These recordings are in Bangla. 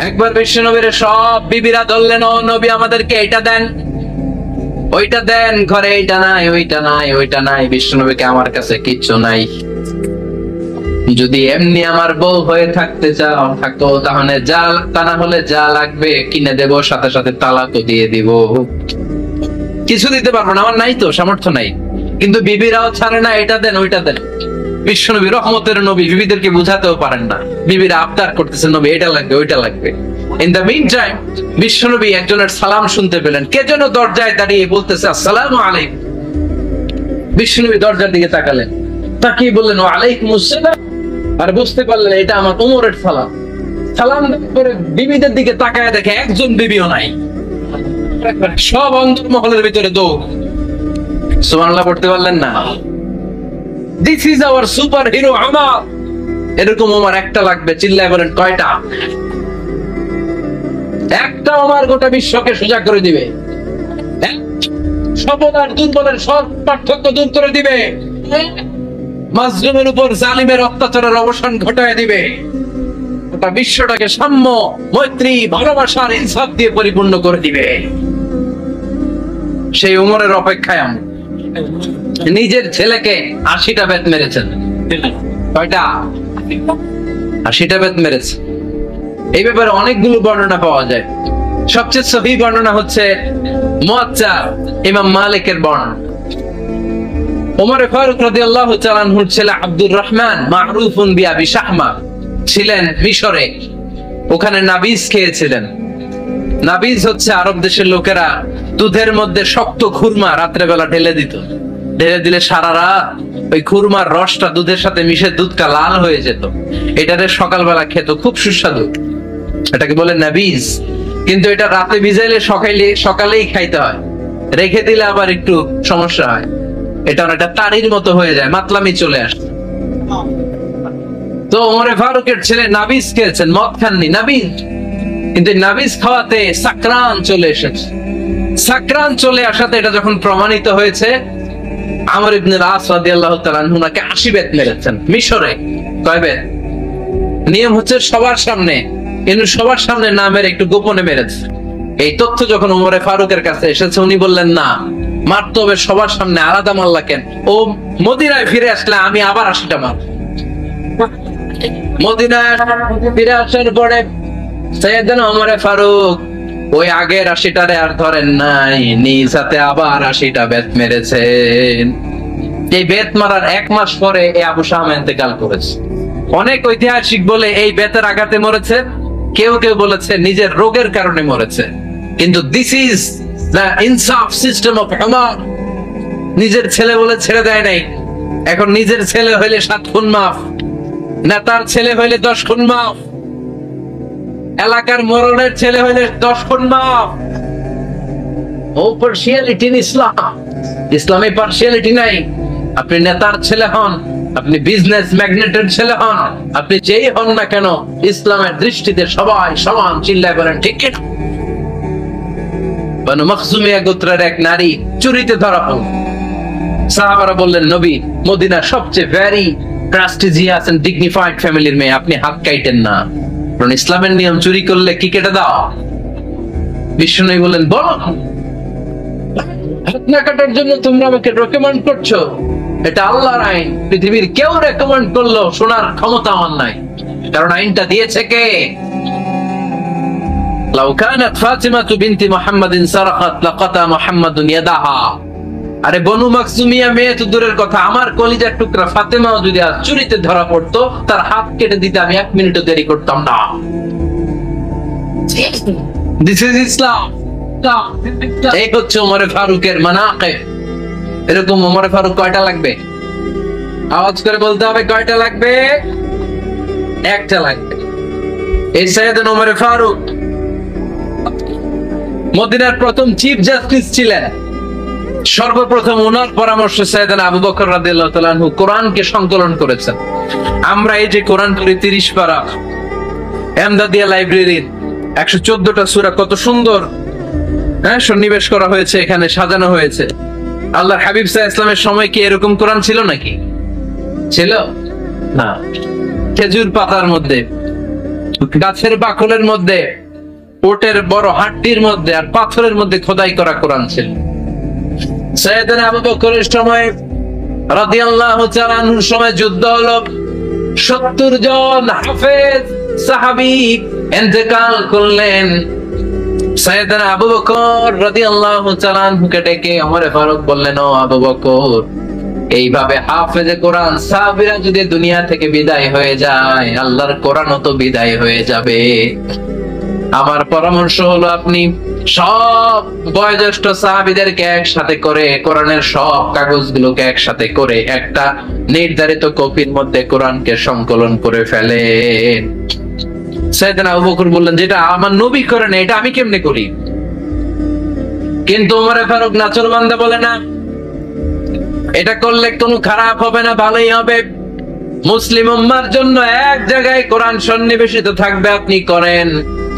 একবার বিশ্ব নবীর সব বিবিরা ধরলেন, ও নবী আমাদেরকে এটা দেন ওইটা দেন, ঘরে এইটা নাই ওইটা নাই ওইটা নাই। বিশ্ব নবীকে আমার কাছে কিচ্ছু নাই, যদি এমনি আমার বউ হয়ে থাকতে চাও থাকো, তাহলে যা তা না হলে যা লাগবে কিনে দেব, সাথে সাথে তালাকও দিয়ে দিব। কিছু দিতে পারবো না, আমার নাই তো সামর্থ্য নাই। কিন্তু বিবিরাও ছাড়ে না, এটা দেন ওইটা দেন। বিশ্বনবী রহমতের নবী, বিবিদেরকে বুঝাতেও পারেন না, বিবিরা আবদার করতেছে নবী এটা লাগবে ওইটা লাগবে। ইন দ্য মিন টাইম বিশ্বনবী একজনের সালাম শুনতে পেলেন, কে যেন দরজায় দাঁড়িয়ে বলতেছে আসসালামু আলাইকুম। বিশ্বনবী দরজার দিকে তাকালেন, তাকিয়ে বললেন ওয়ালাইকুম আসসালাম। আর বুঝতে পারলেন এটা আমার ওমরের সালাম। সালাম করে বিবিদের দিকে তাকায় দেখে একজন বিবিও নাই, সব অন্তর্মহলের ভিতরে দৌড়। সুবহানাল্লাহ পড়তে পারলেন না? This is our super hero Omar. এরকম ওমর একটা লাগবে, চিল্লায় বলেন কয়টা? একটা ওমর গোটা বিশ্বকে সোজা করে দিবে, সবল আর দুর্বলের সব পার্থক্য দূর করে দিবে, মাজলুমের উপর জালিমের অত্যাচারের অবসান ঘটায় দিবে, গোটা বিশ্বটাকে সাম্য, মৈত্রী, ভালোবাসার ইনসাফ দিয়ে পরিপূর্ণ করে দিবে। সেই ওমরের অপেক্ষায় আমরা। নিজের ছেলেকে 80টা বেত মেরেছেন। কয়টা? 80টা বেত মেরেছে। এই ব্যাপারে অনেকগুলো বর্ণনা পাওয়া যায়। সবচেয়ে সহিহ বর্ণনা হচ্ছে মুয়াত্তা ইমাম মালিকের বর্ণনা। ওমর ফারুক রাদিয়াল্লাহু তাআলা আনহুর ছেলে আব্দুর রহমান মারুফুন বিআবি শাহমা ছিলেন মিশরে। ওখানে নাবিজ খেয়েছিলেন। নাবিজ হচ্ছে আরব দেশের লোকেরা দুধের মধ্যে শক্ত খুরমা রাত্রে বেলা ঢেলে দিত। ঢেলে দিলে সারা রাত ওই খুরমার রসটা দুধের সাথে মিশে দুধটা লাল হয়ে যেত। এটারে সকালবেলা খেত, খুব সুস্বাদু। এটাকে বলে নাবিজ। কিন্তু এটা রাতে ভিজাইলে সকালেই খাইতে হয়, রেখে দিলে আবার একটু সমস্যা হয়। এটা অনেকটা তারির মতো হয়ে যায়, মাতলামি চলে আসে। তো ওমরে ফারুকের ছেলে নাবিজ খেয়েছেন, মদ খাননি, নাবিজ। কিন্তু নাবিজ খাওয়াতে সাকরান চলে এসেছে। সাকরান চলে আসাতে এটা যখন প্রমাণিত হয়েছে, আমর ইবনে আস রাদিয়াল্লাহু তাআলা আনহু নাকি 80 বেত মেরেছেন মিশরে। কয় বেত? নিয়ম হচ্ছে সবার সামনে, কিন্তু সবার সামনে না মেরে একটু গোপনে মেরেছে। এই তথ্য যখন ওমরে ফারুকের কাছে এসেছে, উনি বললেন না, মারতে হবে সবার সামনে, আলাদা মারলা কেন? ও মদিনায় ফিরে আসলে আমি আবার 80টা মারব। মদিনায় ফিরে আসার পরে সাইয়েদনা ওমরে ফারুক ওই আগের 80টারে আর ধরেন নাই, নিজ হাতে আবার 80টা বেত মেরেছেন। এই বেত মারার 1 মাস পরে এই আবু শামা ইন্তেকাল করেছে। অনেক ঐতিহাসিক বলে এই বেতের আঘাতে মরেছে, কেউ কেউ বলেছে নিজের রোগের কারণে মরেছে। কিন্তু দিস ইজ দ্য ইনসাফ সিস্টেম অফ ওমর। নিজের ছেলে বলে ছেড়ে দেয় নাই। এখন নিজের ছেলে হইলে 7 খুন মাফ, নেতার ছেলে হইলে 10 খুন মাফ, এলাকার মোড়লের ছেলে হইলে 10 খুন মাফ। ও পার্সিয়ালিটি ইন ইসলাম। ইসলামে পার্সিয়ালিটি নাই। আপনি নেতার ছেলে হন, আপনি বিজনেস ম্যাগনেটের ছেলে হন, আপনি যেই হন না কেন, ইসলামের দৃষ্টিতে সবাই সমান। চিল্লায় বলেন ঠিক কিনা? বনু মখজুমিয়া গোত্রের এক নারী চুরিতে ধরা পড়ল। সাহাবারা বললেন, নবী মদিনার সবচেয়ে ভেরি প্রেস্টিজিয়াস এন্ড ডিগনিফাইড ফ্যামিলির মেয়ে, আপনি হাত কাটেন না, কারণ ইসলামের নিয়ম চুরি করলে কি কেটে দাও। বিষ্ণু বললেন, বলো হাত না কাটার জন্য তোমরা আমাকে রেকমেন্ড করছো? এটা আল্লাহর আইন। পৃথিবীর কেউ রেকমেন্ড করলো শোনার ক্ষমতা আমার নাই, কারণ আইনটা দিয়েছে কে? লাউ কানাত ফাতিমাতু বিনতি মুহাম্মাদিন সারাকাত লাকাতা মুহাম্মাদুন ইয়াদাহা। আরে বনু মাখজুমিয়া মেয়ে তো দূরের কথা, আমার কলিজার টুকরা ফাতেমাও যদি আজ চুরিতে ধরা পড়তো, তার হাত কেটে দিতে আমি 1 মিনিটও দেরি করতাম না। দিস ইজ ইসলাম। এই হচ্ছে ওমরে ফারুকের মানাকিব। এরকম ওমরে ফারুক কয়টা লাগবে? আওয়াজ করে বলতে হবে, কয়টা লাগবে? একটা লাগবে। এই সাইয়েদনা ওমরে ফারুক মদিনার প্রথম চিফ জাস্টিস ছিলেন। সর্বপ্রথম ওনার পরামর্শে সাইয়েদনা আবু বকর রাদিয়াল্লাহু তাআলা আনহু কোরআনকে সংকলন করেছেন। আমরা এই যে কোরআন পড়ি 30 পারা, এমদাদিয়া লাইব্রেরির 114টা সূরা, কত সুন্দর সন্নিবেশ করা হয়েছে, এখানে সাজানো হয়েছে। আল্লাহর হাবিব সাল্লাল্লাহু আলাইহি ওয়াসাল্লামের সময় কি এরকম কোরআন ছিল নাকি? ছিল না। খেজুর পাতার মধ্যে গাছের বাকলের মধ্যে, ওটের বড় হাড্ডির মধ্যে আর পাথরের মধ্যে খোদাই করা কোরআন ছিল। সাইয়েদনা আবু বকরের সময় রাদিয়াল্লাহু তাআলা আনহুর সময় যুদ্ধ হলো, 70 জন হাফেজ সাহাবী ইন্তেকাল করলেন। সাইয়েদনা আবু বকর রাদিয়াল্লাহু তাআলা আনহুকে ডেকে ওমর ফারুক বললেন, ও আবু বকর, এইভাবে হাফেজে কোরআন সাহাবীরা যদি দুনিয়া থেকে বিদায় হয়ে যায়, আল্লাহর কোরআনও তো বিদায় হয়ে যাবে। আমার পরামর্শ হলো আপনি সব বয়োজ্যেষ্ঠ সাহাবীদেরকে একসাথে করে কোরআনের সব কাগজগুলোকে একসাথে করে একটা নির্ধারিত কপির মধ্যে কোরআনকে সংকলন করে ফেলেন। সাইয়েদনা আবু বকর বললেন, যেটা আমার নবী করেন এটা আমি কেমনে করি? কিন্তু ওমর ফারুক নাচরবান্দা বলে, না, এটা করলে কোনো খারাপ হবে না, ভালোই হবে। মুসলিম উম্মার জন্য এক জায়গায় কোরআন সন্নিবেশিত থাকবে, আপনি করেন।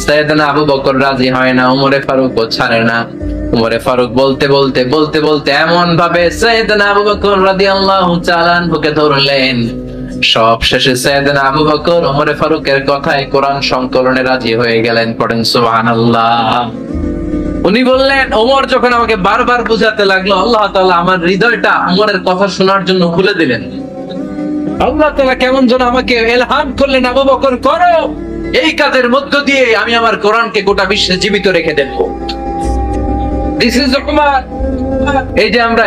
সাইয়েদনা আবু বকর রাজি হয় না, ওমরে ফারুকও ছাড়ে না। ওমরে ফারুক বলতে বলতে বলতে বলতে এমন ভাবে সাইয়েদনা আবু বকর রাদিয়াল্লাহু তাআলা আনহুকে ধরলেন, সব শেষে সাইয়েদনা আবু বকর ওমরে ফারুকের কথায় কোরআন সংকলনে রাজি হয়ে গেলেন। পড়েন সুবহানাল্লাহ। উনি বললেন, ওমর যখন আমাকে বারবার বুঝাতে লাগলো, আল্লাহ তাআলা আমার হৃদয়টা ওমরের কথা শোনার জন্য খুলে দিলেন। আল্লাহ তাআলা কেমন যেন আমাকে ইলহাম করলেন, আবু বকর করো, এই কাজের মধ্য দিয়ে আমি আমার কোরআনকে গোটা বিশ্বে জীবিত রেখে দেব। This is Omar. এই যে আমরা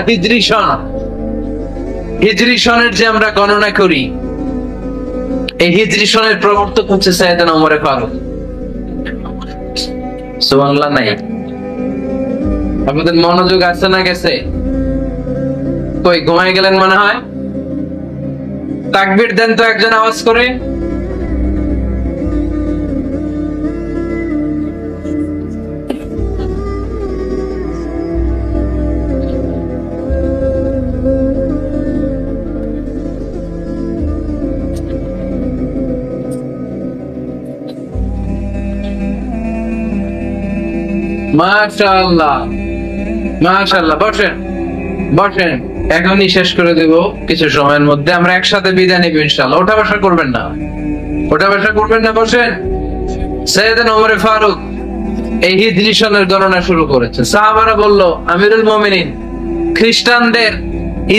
হিজরি সনের যে আমরা গণনা করি, এই হিজরি সনের প্রবর্তক হচ্ছে সাইয়েদনা ওমর ফারুক। সুবহানাল্লাহ। নাই আপনাদের মনোযোগ আছে না গেছে? কই ঘুমায় গেলেন মনে হয়? তাকবীর দেন তো একজন আওয়াজ করে। মাশাআল্লাহ, মাশাআল্লাহ। বসেন বসেন, এখনই শেষ করে দেব কিছু সময়ের মধ্যে। আমরা একসাথে বিদায় নেব ইনশাআল্লাহ। ওঠা বসা করবেন না, ওঠা বসা করবেন না, বসেন। সাইয়েদনা ওমর ফারুক এই হিজরি সনের গণনা শুরু করেছে। সাহাবারা বলল, আমিরুল মুমিনিন, খ্রিস্টানদের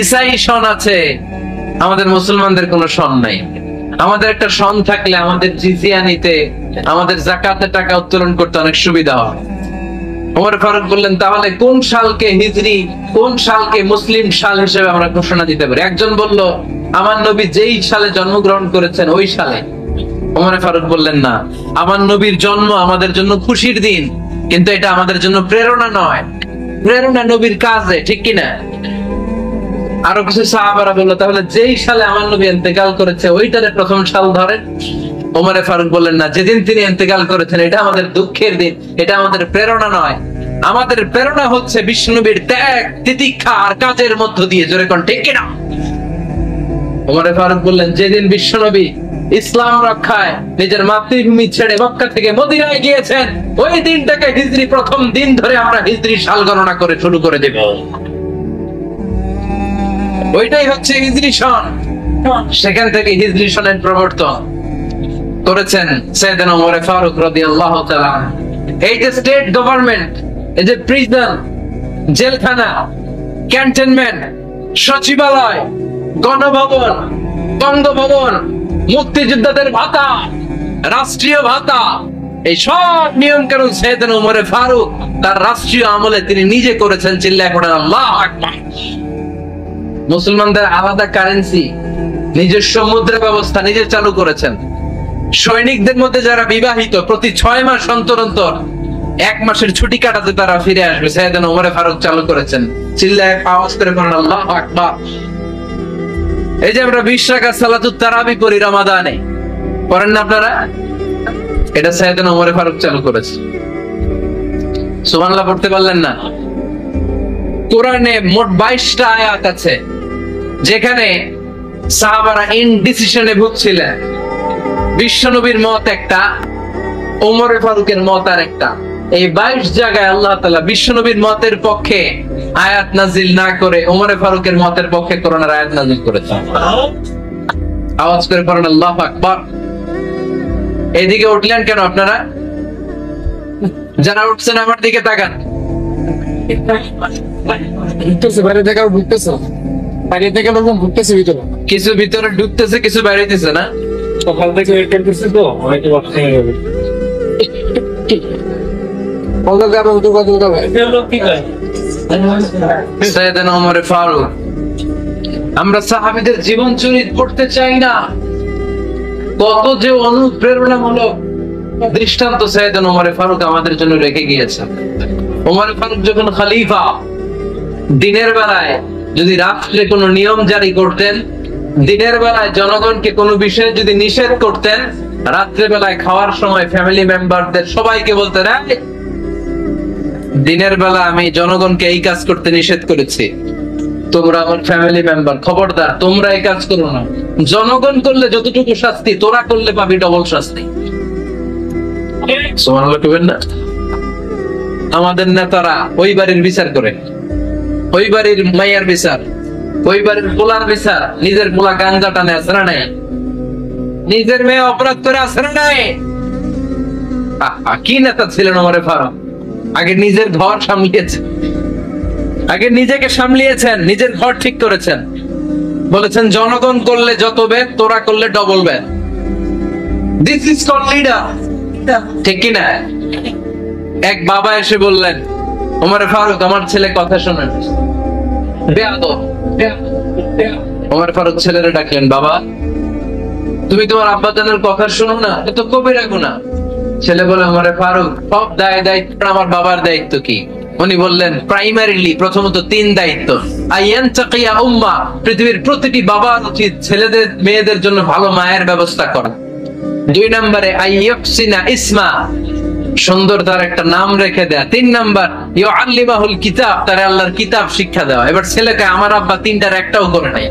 ঈসাই সন আছে, আমাদের মুসলমানদের কোনো সন নাই। আমাদের একটা সন থাকলে আমাদের জিজিয়া নিতে, আমাদের যাকাতের টাকা উত্তোলন করতে অনেক সুবিধা হয়। ওমর ফারুক বললেন, তাহলে কোন সালকে হিজরি, কোন সালকে মুসলিম সাল হিসেবে আমরা ঘোষণা দিতে পারি? একজন বলল, আমার নবী যেই সালে জন্মগ্রহণ করেছেন ওই সালে। ওমর ফারুক বললেন, না, আমার নবীর জন্ম আমাদের জন্য খুশির দিন, কিন্তু এটা আমাদের জন্য প্রেরণা নয়। প্রেরণা নবীর কাজে, ঠিক কিনা? আরো কিছু সাহাবারা বলল, তাহলে যেই সালে আমার নবী ইন্তেকাল করেছে ওইটারে প্রথম সাল ধরেন। ওমর ফারুক বললেন, না, যেদিন তিনি ইন্তেকাল করেছেন এটা আমাদের দুঃখের দিন, এটা আমাদের প্রেরণা নয়। আমাদের প্রেরণা হচ্ছে বিশ্বনবীর ত্যাগ, তিতিক্ষা আর কাজের মধ্য দিয়ে। জোরে কোন ঠিক কিনা? ওমর ফারুক বললেন, যেদিন বিশ্বনবী ইসলাম রক্ষায় নিজের মাতৃভূমি ছেড়ে মক্কা থেকে মদিনায় গিয়েছেন, ওই দিনটাকে হিজরি প্রথম দিন ধরে আমরা হিজরি সাল গণনা করে শুরু করে দেব। ওইটাই হচ্ছে হিজরি সন। সেখান থেকে হিজরি সনের প্রবর্তন করেছেন সাইয়েদনা ওমর ফারুক রাদিয়াল্লাহু তাআলা। এই যে স্টেট গভর্নমেন্ট, এই যে প্রিজন, জেলখানা, ক্যান্টনমেন্ট, সচিবালয়, গণভবন, বঙ্গভবন, মুক্তিযোদ্ধাদের ভাতা, রাষ্ট্রীয় ভাতা, এই সব নিয়ম কানুন সাইয়েদনা ওমর ফারুক তার রাষ্ট্রীয় আমলে তিনি নিজে করেছেন। চিল্লায় পড়েন আল্লাহু আকবার। মুসলমানদের আলাদা কারেন্সি, নিজস্ব মুদ্রা ব্যবস্থা নিজে চালু করেছেন। সৈনিকদের মধ্যে যারা বিবাহিত, প্রতি 6 মাস অন্তর অন্তর 1 মাসের ছুটি কাটাতে তারা ফিরে আসবে, সাইয়েদনা ওমর ফারুক চালু করেছেন। চিল্লায় আওয়াজ করে বলেন আল্লাহু আকবার। এই যে আমরা 20 রাকাত সালাতুত তারাবি পড়ি রমাদানে, পড়েন না আপনারা? এটা সাইয়েদনা ওমর ফারুক চালু করেছে। সুবহানাল্লাহ পড়তে পারলেন না? কোরআনে মোট 22টা আয়াত আছে যেখানে সাহাবারা ইনডিসিশনে ভুগছিলেন। বিশ্বনবীর মত একটা, ওমর ফারুকের মত আর একটা। এই 22 জায়গায় আল্লাহ তাআলা বিশ্বনবীর মতের পক্ষে আয়াত নাজিল না করে ওমর ফারুকের মতের পক্ষে কোরআনের আয়াত নাজিল করেছেন। আওয়াজ করে পড়েন আল্লাহু আকবার। এদিকে উঠলেন কেন আপনারা? যারা উঠছেন আমার দিকে তাকান। বাইরে থেকে ঢুকতেছে, বাইরে থেকে ঢুকতেছে ভিতরে, কিছু ভিতরে ঢুকতেছে, কিছু বাইরেতেছে না। সকাল থেকে ওয়েট করতেছি তো অনেকে বসে যাবে। সাইয়েদনা ওমর ফারুক। আমরা সাহাবীদের জীবন চরিত পড়তে চাই না, কত যে অনুপ্রেরণামূলক দৃষ্টান্ত সাইয়েদনা ওমর ফারুক আমাদের জন্য রেখে গিয়েছেন। ওমর ফারুক যখন খলিফা, দিনের বেলায় যদি রাত্রে কোনো নিয়ম জারি করতেন, দিনের বেলায় জনগণকে কোনো বিষয়ে যদি নিষেধ করতেন, রাত্রে বেলায় খাওয়ার সময় ফ্যামিলি মেম্বারদের সবাইকে বলতেন, দিনের বেলা আমি জনগণকে এই কাজ করতে নিষেধ করেছি, তোমরা আমার ফ্যামিলি মেম্বার, খবরদার তোমরা এই কাজ করো না। জনগণ করলে যতটুকু শাস্তি, তোরা করলে পাবি ডবল শাস্তি। সুবহানাল্লাহ কইবেন না? আমাদের নেতারা ওই বাড়ির বিচার করে, ওই বাড়ির মাইয়ার বিচার, ওই বাড়ির পোলার বিচার, নিজের পোলা গাঞ্জা টানে আছে না নাই? নিজের মেয়ে অপরাধ করে আছে না নাই? কি নেতা ছিলেন ওমর ফারুক! আগে নিজের ঘর সামলিয়েছেন, আগে নিজেকে সামলিয়েছেন, নিজের ঘর ঠিক করেছেন। বলেছেন জনগণ করলে যত বেদ, তোরা করলে ডবল বেদ। দিস ইজ কল্ড লিডার, ঠিক কি না? এক বাবা এসে বললেন, ওমর ফারুক আমার ছেলে কথা শোনেন। বেয়াদব। ওমর ফারুক ছেলেরে ডাকলেন, বাবা তুমি তোমার আব্বা জানের কথা শোনো না, এ তো কবিরা গুনাহ। ছেলে বলে, ওমর ফারুক সব দায়িত্ব আমার বাবার দায়িত্ব কি? উনি বললেন, প্রাইমারিলি প্রথমত 3 দায়িত্ব। আইয়ান চাকিয়া উম্মাহ, পৃথিবীর প্রতিটি বাবার উচিত ছেলেদের মেয়েদের জন্য ভালো মায়ের ব্যবস্থা করা। 2 নম্বরে আইয়াকসিনা ইসমা, সুন্দর তার একটা নাম রেখে দেয়া। 3 নাম্বার ইউআল্লিমাহুল কিতাব, তার আল্লাহর কিতাব শিক্ষা দেওয়া। এবার ছেলেকে আমার আব্বা 3টার একটাও করে নাই।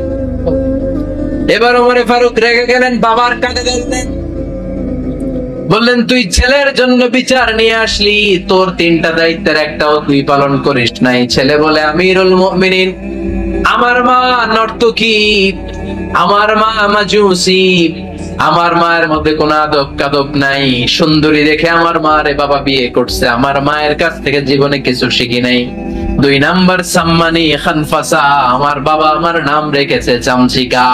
এবার ওমর ফারুক রেগে গেলেন, বাবার কাঁধে ধরলেন, বললেন তুই ছেলের জন্য বিচার নিয়ে আসলি, তোর 3টা দায়িত্বের একটাও তুই পালন করিস নাই। ছেলে বলে, আমিরুল মুমিনিন আমার মা নর্তকী, আমার মা মাজুসি, আমার মায়ের মধ্যে কোনো আদব কাদব নাই, সুন্দরী দেখে আমার মারে বাবা বিয়ে করছে, আমার মায়ের কাছ থেকে জীবনে কিছু শিখি নাই। 2 নাম্বার সাম্মানি খানফাসা, আমার বাবা আমার নাম রেখেছে চামচিকা।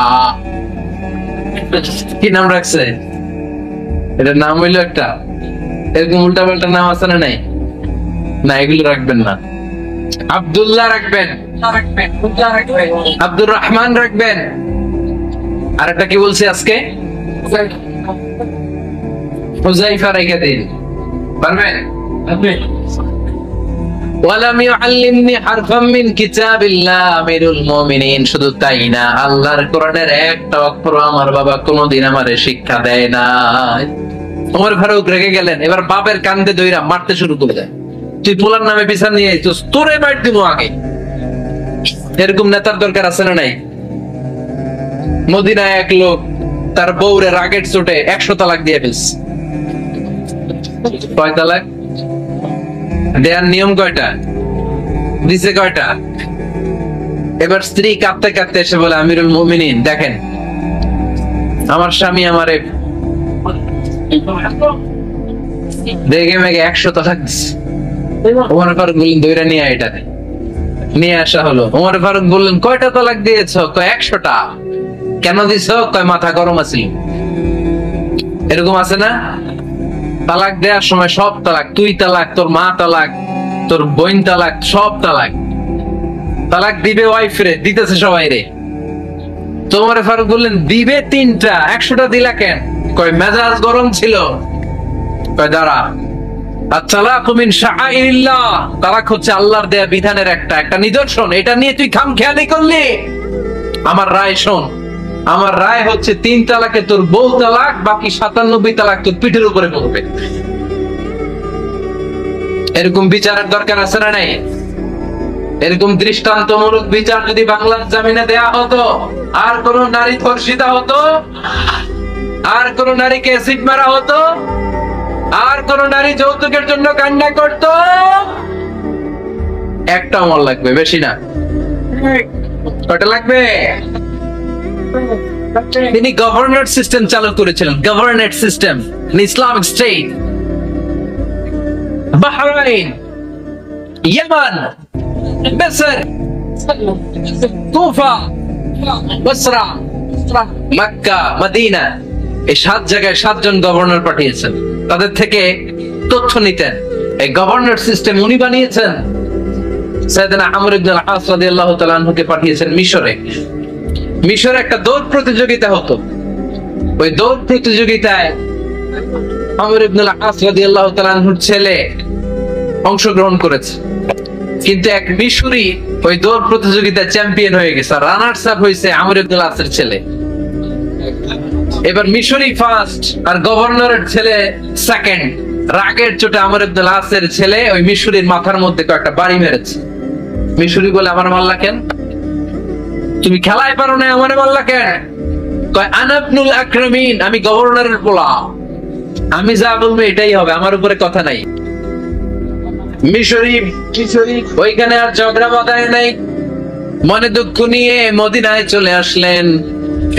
কি নাম রাখছে? এটার নাম হইলো একটা, এরকম উল্টা পাল্টা নাম আছে না নাই? না, এগুলো রাখবেন না। আব্দুল্লাহ রাখবেন, আব্দুর রহমান রাখবেন। আর একটা কি বলছি আজকে? হুযায়ফা রেখে দিন, পারবেন? ওয়ালাম ইউআল্লিমনি হারফাম মিন কিতাবিল্লাহ আমিরুল মুমিনিন। শুধু তাই না, আল্লাহর কোরআনের একটা অক্ষর আমার বাবা কোনোদিন আমারে শিক্ষা দেয় না। ওমর ফারুক রেগে গেলেন, এবার বাপের কান্দে ধইরা মারতে শুরু করে দেয়। তুই পোলার নামে বিচার নিয়ে আইছস, তোরে মার দিব আগে। এরকম নেতার দরকার আছে না নাই? মদিনায় এক লোক তার বউরে রাগের চোটে 100 তালাক দিয়ে ফেলছে। কয় তালাক দেয়ার নিয়ম? কয়টা দিছে? কয়টা? এবার স্ত্রী কাঁদতে কাঁদতে এসে বলে, আমিরুল মুমিনিন দেখেন, আমার স্বামী আমারে দেখে মেঘে 100 তালাক দিচ্ছে। ওমর ফারুক বললেন, দইরা নিয়ে আয়, এটা নিয়ে আসা হলো। ওমর ফারুক বললেন, কয়টা তালাক দিয়েছো? কয় 100টা। কেন দিছো? কয় মাথা গরম আছিল। এরকম আছে না? তালাক দেওয়ার সময় সব তালাক, তুই তালাক, তোর মা তালাক, তোর বোন তালাক, সব তালাক। তালাক দিবে ওয়াইফ রে, দিতেছে সবাই রে। তো ওমর ফারুক বললেন, দিবে 3টা, 100টা দিলা কেন? কয় মেজাজ গরম ছিল। কয় দাঁড়া, আত-তালাকু মিন শাআইরিল্লাহ, তালাক হচ্ছে আল্লাহর দেয়া বিধানের একটা নিদর্শন। এটা নিয়ে তুই খামখেয়ালি করলি? আমার রায় শোন, আমার রায় হচ্ছে 3 তালাকে তোর বউ তালাক, বাকি 97 তালাক তোর পিঠের উপরে পড়বে। এরকম বিচারের দরকার আছে না নাই? এরকম দৃষ্টান্তমূলক বিচার যদি বাংলার জমিনে দেয়া হতো, আর কোন নারী ধর্ষিতা হতো, আর কোন নারীকে অ্যাসিড মারা হতো, আর কোন নারী যৌতুকের জন্য কান্না করত, একটা অমর লাগবে, বেশি না। কয়টা লাগবে? তিনি গভর্নর সিস্টেম চালু করেছিলেন, governor system, Islamic state. Bahrain, Yemen, মিসর, কুফা, বসরা, মক্কা, মদিনা, এই 7 জায়গায় 7 জন গভর্নর পাঠিয়েছেন, তাদের থেকে তথ্য নিতেন। এই গভর্নর সিস্টেম উনি বানিয়েছেন। সাইয়েদনা আমর ইবনে আল-আস রাদিয়াল্লাহু তাআলা আনহুকে পাঠিয়েছেন মিশরে। মিশরে একটা দৌড় প্রতিযোগিতা হতো। ওই দৌড় প্রতিযোগিতায় আমর ইবনে আল-আস রাদিয়াল্লাহু তাআলা আনহুর ছেলে অংশগ্রহণ করেছে, কিন্তু এক মিশরি ওই দৌড় প্রতিযোগিতায় চ্যাম্পিয়ন হয়ে গেছে, রানার্স আপ হয়েছে আমর ইবনে আল-আসের ছেলে। এবার মিশরি ফার্স্ট আর গভর্নরের ছেলে সেকেন্ড। রাগের চোটে আমর ইবনে আল-আসের ছেলে ওই মিশরির মাথার মধ্যে কয়েকটা বাড়ি মেরেছে। মিশরি বলে, আমার মারলা কেন? তুমি খেলায় পারো না, আমারে মারলা কেন? কয় আনা ইবনুল আকরামিন, আমি গভর্নরের পোলা, আমি যা বলবো এটাই হবে, আমার উপরে কথা নাই। মিশরি ওইখানে আর ঝগড়া বাঁধায় নাই, মনে দুঃখ নিয়ে মদিনায় চলে আসলেন।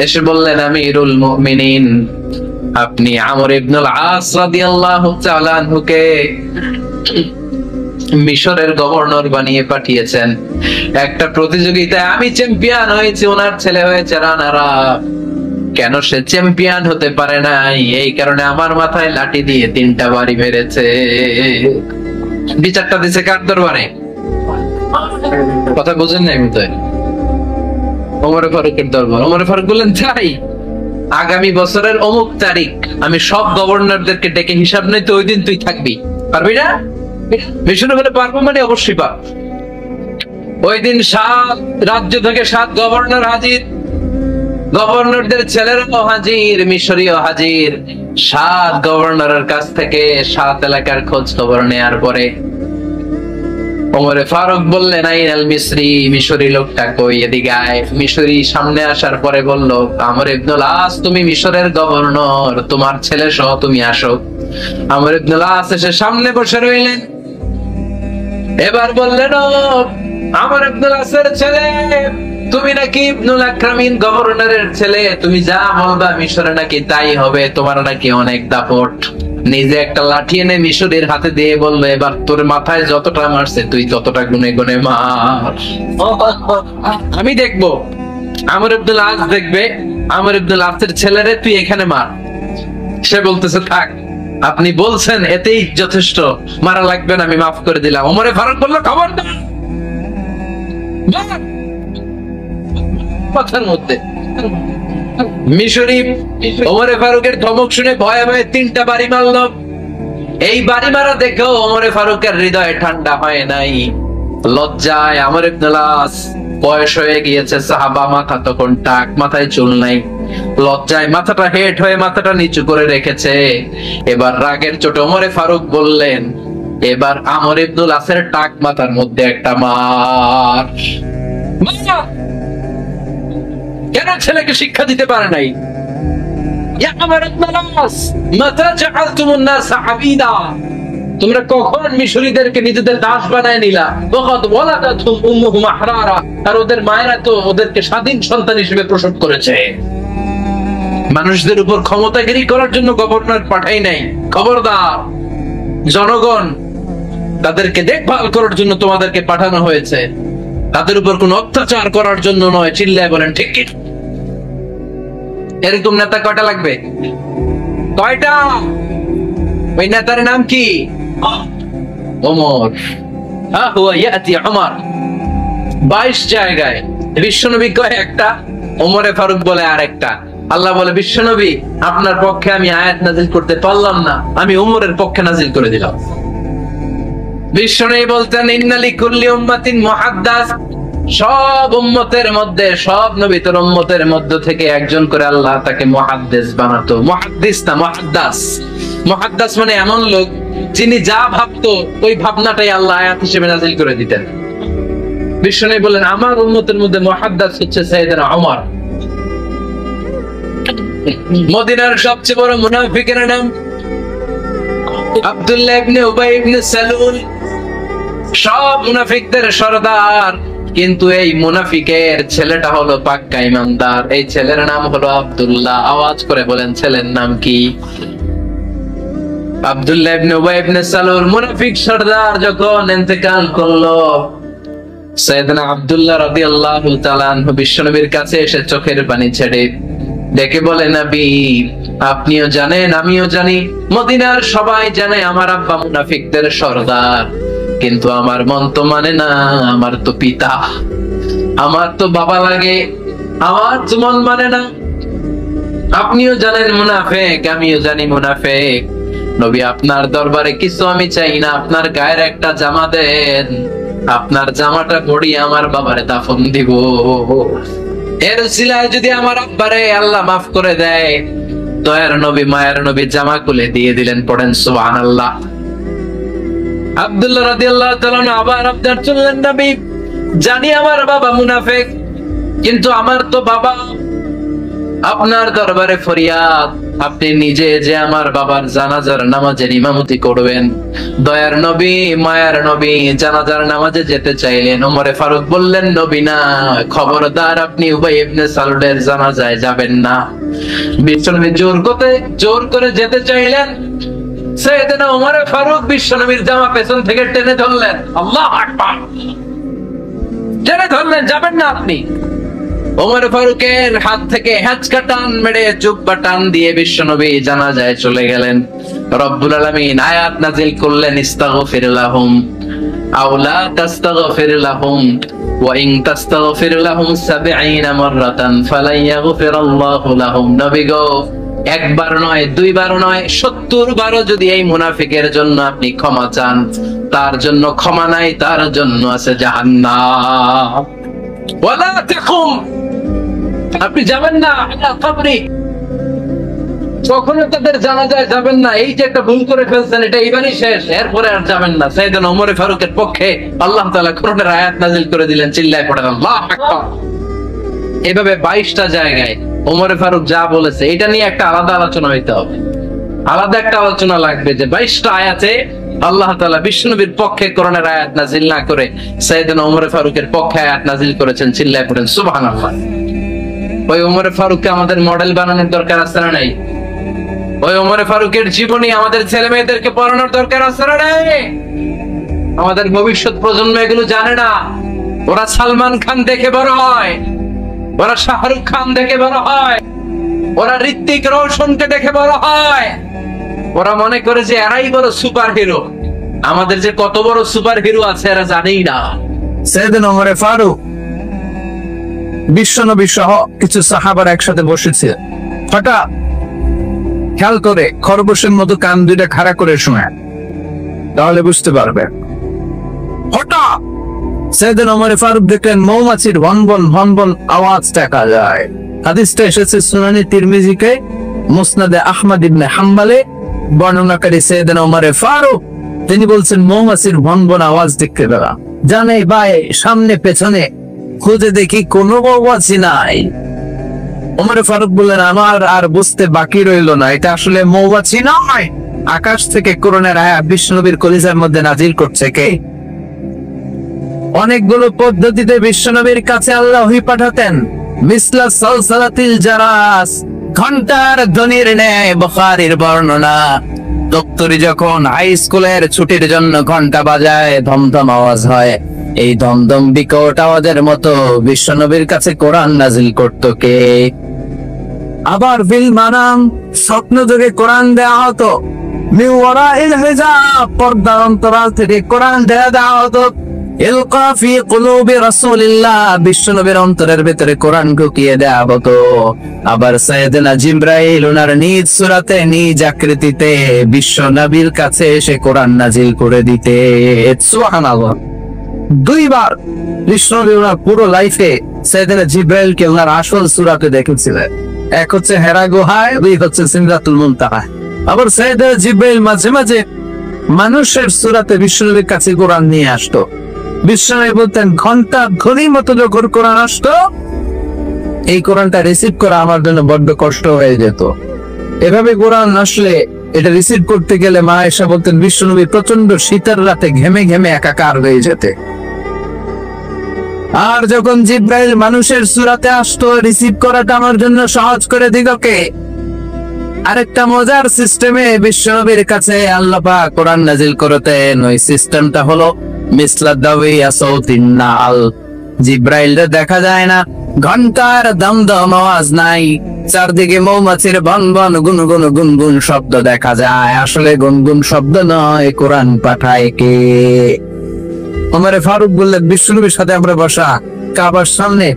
এসে বললেন, আমিরুল মুমিনিন, আপনি আমর ইবনুল আস রাদিয়াল্লাহু তাআলা আনহুকে মিশরের গভর্নর বানিয়ে পাঠিয়েছেন। একটা প্রতিযোগিতায় আমি চ্যাম্পিয়ন হয়েছি, ওনার ছেলে হয়েছে রানার আপ। কেন সে চ্যাম্পিয়ন হতে পারে নাই? এই কারণে আমার মাথায় লাঠি দিয়ে 3টা বাড়ি মেরেছে। বিচারটা দিছে কার দরবারে? কথা বুঝেন নাই মতো? ওমর ফারুকের দরবার। ওমর ফারুক বললেন, তাই আগামী বছরের অমুক তারিখ আমি সব গভর্নরদেরকে ডেকে হিসাব নেই, তো ওই দিন তুই থাকবি, পারবি না? মিশনে বলে, পারবো মানে অবশ্যই পার। ওই দিন 7 রাজ্য থেকে 7 গভর্নর হাজির, গভর্নরদের ছেলেরাও হাজির, মিশরীয় হাজির। 7 গভর্নরের কাছ থেকে 7 এলাকার খোঁজ খবর নেয়ার পরে ওমরে ফারুক বললেন, আইন আল মিসরি, মিশরি লোকটা কই, এদিকে আয়। মিশরি সামনে আসার পরে বলল, আমর ইবনুল আস, তুমি মিশরের গভর্নর, তোমার ছেলে সহ তুমি আসো। আমর ইবনুল আস এসে সামনে বসে রইলেন। এবার বললেন, ও আমর ইবনুল আসের ছেলে, তুমি নাকি ইবনুল আকরামিন গভর্নরের ছেলে, তুমি যা বলবা মিশরে নাকি তাই হবে, তোমার নাকি অনেক দাপট। নিজে একটা লাঠি এনে মিশরের হাতে দিয়ে বললো, এবার তোর মাথায় যতটা মারছে তুই ততটা গুনে গুনে মার, আমি দেখবো। আমর ইবনুল আস দেখবে, আমর ইবনুল আসের ছেলেরে তুই এখানে মার। সে বলতেছে, থাক, আপনি বলছেন এতেই যথেষ্ট, মারা লাগবে না, আমি মাফ করে দিলাম। ওমরে ফারুক বললো, খবরদার, কথার মধ্যে মিশরি ওমরে ফারুকের ধমক শুনে ভয়ে ভয়ে 3টা বাড়ি মারল। এই বাড়ি মারা দেখেও ওমরে ফারুকের হৃদয়ে ঠান্ডা হয় নাই। লজ্জায় আমর ইবনুল আস, বয়স হয়ে গিয়েছে, সাহাবা, মাথা তখন টাক, মাথায় চুল নাই, লজ্জায় মাথাটা হেট হয়ে মাথাটা নিচু করে রেখেছে। এবার রাগের চোটে ওমরে ফারুক বললেন, এবার আমর ইবনুল আসের টাক মাথার মধ্যে একটা মার। কেন ছেলেকে শিক্ষা দিতে পারে নাই? তোমরা কখন মিশরীদেরকে নিজেদের দাস বানায় নিলা? আর ওদের মায়েরা তো ওদেরকে স্বাধীন সন্তান হিসেবে প্রসব করেছে। মানুষদের উপর ক্ষমতাগিরি করার জন্য গভর্নর পাঠাই নাই। খবরদার, জনগণ তাদেরকে দেখভাল করার জন্য তোমাদেরকে পাঠানো হয়েছে, তাদের উপর কোন অত্যাচার করার জন্য নয়। চিল্লায় বলেন ঠিক কি? এরকম নেতা কয়টা লাগবে? কয়টা? ওই নেতার নাম কি? ওমর। হ্যাঁ, হুয়া ইয়াতি ওমর। 22 জায়গায় বিশ্বনবী কয় একটা, ওমরে ফারুক বলে আরেকটা। আল্লাহ বলে, বিশ্বনবী, আপনার পক্ষে আমি আয়াত নাজিল করতে পারলাম না, আমি ওমরের পক্ষে নাজিল করে দিলাম। বিশ্বনবী বলতেন, ইন্নালি কুল্লি উম্মাতিন মুহাদ্দাস, সব উম্মতের মধ্যে, সব নবীর উম্মতের মধ্য থেকে একজন করে আল্লাহ তাকে মুহাদ্দিস বানাতো। মুহাদ্দিস না, মুহাদ্দাস। মুহাদ্দাস মানে এমন লোক যিনি যা ভাবতো ওই ভাবনাটাই আল্লাহ আয়াত হিসেবে নাজিল করে দিতেন। বিশ্বনবী বলেন, আমার উম্মতের মধ্যে মুহাদ্দাস হচ্ছে সাইয়েদনা ওমর। মদিনার সবচেয়ে বড় মুনাফিকের নাম আব্দুল্লাহ ইবনে উবাই ইবনে সালুল। সব মুনাফিকদের সরদার কিন্তু এই মুনাফিকের ছেলেটা হলো পাক্কা ইমানদার। এই ছেলের নাম হলো আব্দুল্লাহ। আওয়াজ করে বলেন ছেলের নাম কি? আব্দুল্লাহ ইবনে উবাই ইবনে সালুল মুনাফিক সর্দার যখন ইন্তেকাল করলো, সাইয়েদনা আব্দুল্লাহ রাদিয়াল্লাহু তাআলা আনহু বিশ্বনবীর কাছে এসে চোখের পানি ছেড়ে ডেকে বলে, নবী আপনিও জানেন আমিও জানি, মদিনার সবাই জানে আমার আব্বা মুনাফিকদের সর্দার, কিন্তু আমার মন তো মানে না, আমার তো পিতা, আমার তো বাবা লাগে, আমার তো মন মানে না। আপনিও জানেন মুনাফিক, আমিও জানি মুনাফিক। নবী আপনার দরবারে কিছু আমি চাই না, আপনার গায়ের একটা জামা দেন, আপনার জামাটা পরিয়ে আমার বাবারে দাফন দিব। এর উসিলায় যদি আমার আব্বারে আল্লাহ মাফ করে দেয়, দয়ার নবী মায়ের নবী জামা খুলে দিয়ে দিলেন। পড়েন সুবহানাল্লাহ। আব্দুল্লাহ রাদিয়াল্লাহু তাআলা আবার আবদার চললেন, নবী জানি আমার বাবা মুনাফিক, কিন্তু আমার তো বাবা। আপনার দরবারে ফরিয়াদ, আপনি নিজে যে আমার বাবার জানাজার নামাজের ইমামতি করবেন। দয়ার নবী মায়ার নবী জানাজার নামাজে যেতে চাইলেন। ওমরে ফারুক বললেন, নবী না, খবরদার আপনি উবাই ইবনে সালুলের জানাজায় যাবেন না। বিশ্বনবী জোর করে যেতে চাইলেন। সাইয়েদনা ওমরে ফারুক বিশ্বনবীর জামা পেছন থেকে টেনে ধরলেন। আল্লাহু আকবার, টেনে ধরলেন, যাবেন না আপনি। ওমর ফারুকের হাত থেকে হ্যাচকা টান মেরে জুব্বা টান দিয়ে বিশ্বনবী জানাজায় চলে গেলেন। রব্বুল আলামিন আয়াত নাযিল করলেন, ইস্তাগফির লাহুম আও লা তাস্তাগফির লাহুম ওয়া ইন তাস্তাগফির লাহুম ৭০ মাররাতান ফালান ইয়াগফিরাল্লাহু লাহুম। নবী গো, একবার নয়, দুইবার নয়, ৭০ বারও যদি এই মুনাফিকের জন্য আপনি ক্ষমা চান, তার জন্য ক্ষমা নাই, তার জন্য আছে জাহান্নাম। ওয়ালা তাকুম, আপনি যাবেন না আলা কবরি, কখনো তাদের জানাজায় যাবেন না। এই যে একটা ভুল করে ফেলছেন, এটা এবারই শেষ, এরপরে আর যাবেন না। সাইয়েদনা ওমর ফারুকের পক্ষে আল্লাহ তাআলা কোরআনের আয়াত নাযিল করে দিলেন। চিল্লায় পড়েন আল্লাহু আকবার। এভাবে 22টা জায়গায় ওমর ফারুক যা বলেছে, এটা নিয়ে একটা আলাদা আলোচনা হইতে হবে, আলাদা একটা আলোচনা লাগবে যে 22টা আয়াতে আল্লাহ তাআলা বিশ্বনবীর পক্ষে কোরআনের আয়াত নাযিল না করে সাইয়েদনা ওমর ফারুকের পক্ষে আয়াত নাযিল করেছেন। চিল্লায় পড়েন সুবহানাল্লাহ। ওই ওমর ফারুককে আমাদের মডেল বানানোর দরকার আছে না নাই? ওই ওমর ফারুকের জীবনী আমাদের ছেলে মেয়েদেরকে পড়ানোর দরকার আছে না নাই? আমাদের ভবিষ্যৎ প্রজন্ম এগুলো জানে না। ওরা সালমান খান দেখে বড় হয়, ওরা শাহরুখ খান দেখে বড় হয়, ওরা ঋত্বিক রোশনকে দেখে বড় হয়। ওরা মনে করে যে এরাই বড় সুপার হিরো। আমাদের যে কত বড় সুপার হিরো আছে এরা জানেই না। সাইয়েদনা ওমর ফারুক বিশ্বনবী সহ কিছু সাহাবারা একসাথে বসেছে। হঠাৎ খেয়াল করে খরগোশের মতো কান দুইটা খাড়া করে শোনেন, তাহলে বুঝতে পারবেন। হঠাৎ সাইয়েদনা ওমর ফারুক দেখলেন মৌমাছির ভনভন ভনভন আওয়াজ দেখা যায়। হাদিসটা এসেছে সুনানে তিরমিজিতে, মুসনাদে আহমদ ইবনে হাম্বলে। বর্ণনাকারী সাইয়েদনা ওমর ফারুক তিনি বলছেন, মৌমাছির ভনভন আওয়াজ দেখতে পেলাম, জানে ভাই সামনে পেছনে খুঁজে দেখি কোনো মৌমাছি নাই। ওমর ফারুক বললেন, আমার আর বুঝতে বাকি রইল না, এটা আসলে মৌমাছি নয়, আকাশ থেকে কোরআনের আয়াত বিশ্বনবীর কলিজার মধ্যে নাজিল করছে কে? অনেকগুলো পদ্ধতিতে বিশ্বনবীর কাছে আল্লাহ ওহী পাঠাতেন। মিসলা সালসালাতিল জারাস, ঘন্টার ধ্বনির ন্যায়। বুখারীর বর্ণনা, দপ্তরি যখন হাই স্কুলের ছুটির জন্য ঘন্টা বাজায়, ধমধম আওয়াজ হয়, এই ধমধম বিকট আওয়াজের মতো বিশ্বনবীর কাছে কোরআন নাজিল করত কে? আবার ফিল মানাম, স্বপ্ন যোগে কোরআন দেওয়া হতো। মিন ওয়ারাইল হিজাব, পর্দার অন্তরাল থেকে কোরআন দেওয়া হতো। ইলকা ফি কুলুবি রাসূলিল্লাহ, বিশ্বনবীর অন্তরের ভিতরে কোরআন ঢুকিয়ে দেওয়া হতো। আবার সাইয়েদনা জিবরাইল ওনার নিজ সূরাতে নিজ আকৃতিতে বিশ্বনবীর কাছে এসে কোরআন নাজিল করে দিতে। সুবহানাল্লাহ। দুইবার বিশ্বনবী ওনার পুরো লাইফে সাইয়েদনা জিবরাইলকে ওনার আসল সূরাতে দেখেছিলেন। এক হচ্ছে হেরা গুহায়, দুই হচ্ছে সিদরাতুল মুনতাহা। আবার সাইয়েদনা জিবরাইল মাঝে মাঝে মানুষের সূরাতে বিশ্বনবীর কাছে কোরআন নিয়ে আসতো। বিশ্বনবী বলতেন, ঘন্টা ধ্বনির মতো যখন কোরআন আসতো, এই কোরআনটা রিসিভ করা আমার জন্য বড্ড কষ্ট হয়ে যেত। এভাবে কোরআন আসলে এটা রিসিভ করতে গেলে মা আয়েশা বলতেন, বিশ্বনবী প্রচন্ড শীতের রাতে ঘেমে ঘেমে একাকার হয়ে যেতে। আর যখন জিব্রাইল মানুষের সূরাতে আসতো, রিসিভ করাটা আমার জন্য সহজ করে দিল কে? আরেকটা মজার সিস্টেমে বিশ্বনবীর কাছে আল্লাহ পাক কোরআন নাজিল করতেন। ওই সিস্টেমটা হলো মিসলা দাওয়িয়া সাউতিন নাল। জিব্রাইলকে দেখা যায় না, ঘন্টার দমদম আওয়াজ নাই, চারদিকে মৌমাছির বনবন গুনগুন গুনগুন শব্দ দেখা যায়। আসলে গুনগুন শব্দ নয়, কোরআন পাঠায় কে? ওমরে ফারুক বললেন, বিশ্বনবীর সাথে আমরা বসা কাবার সামনে,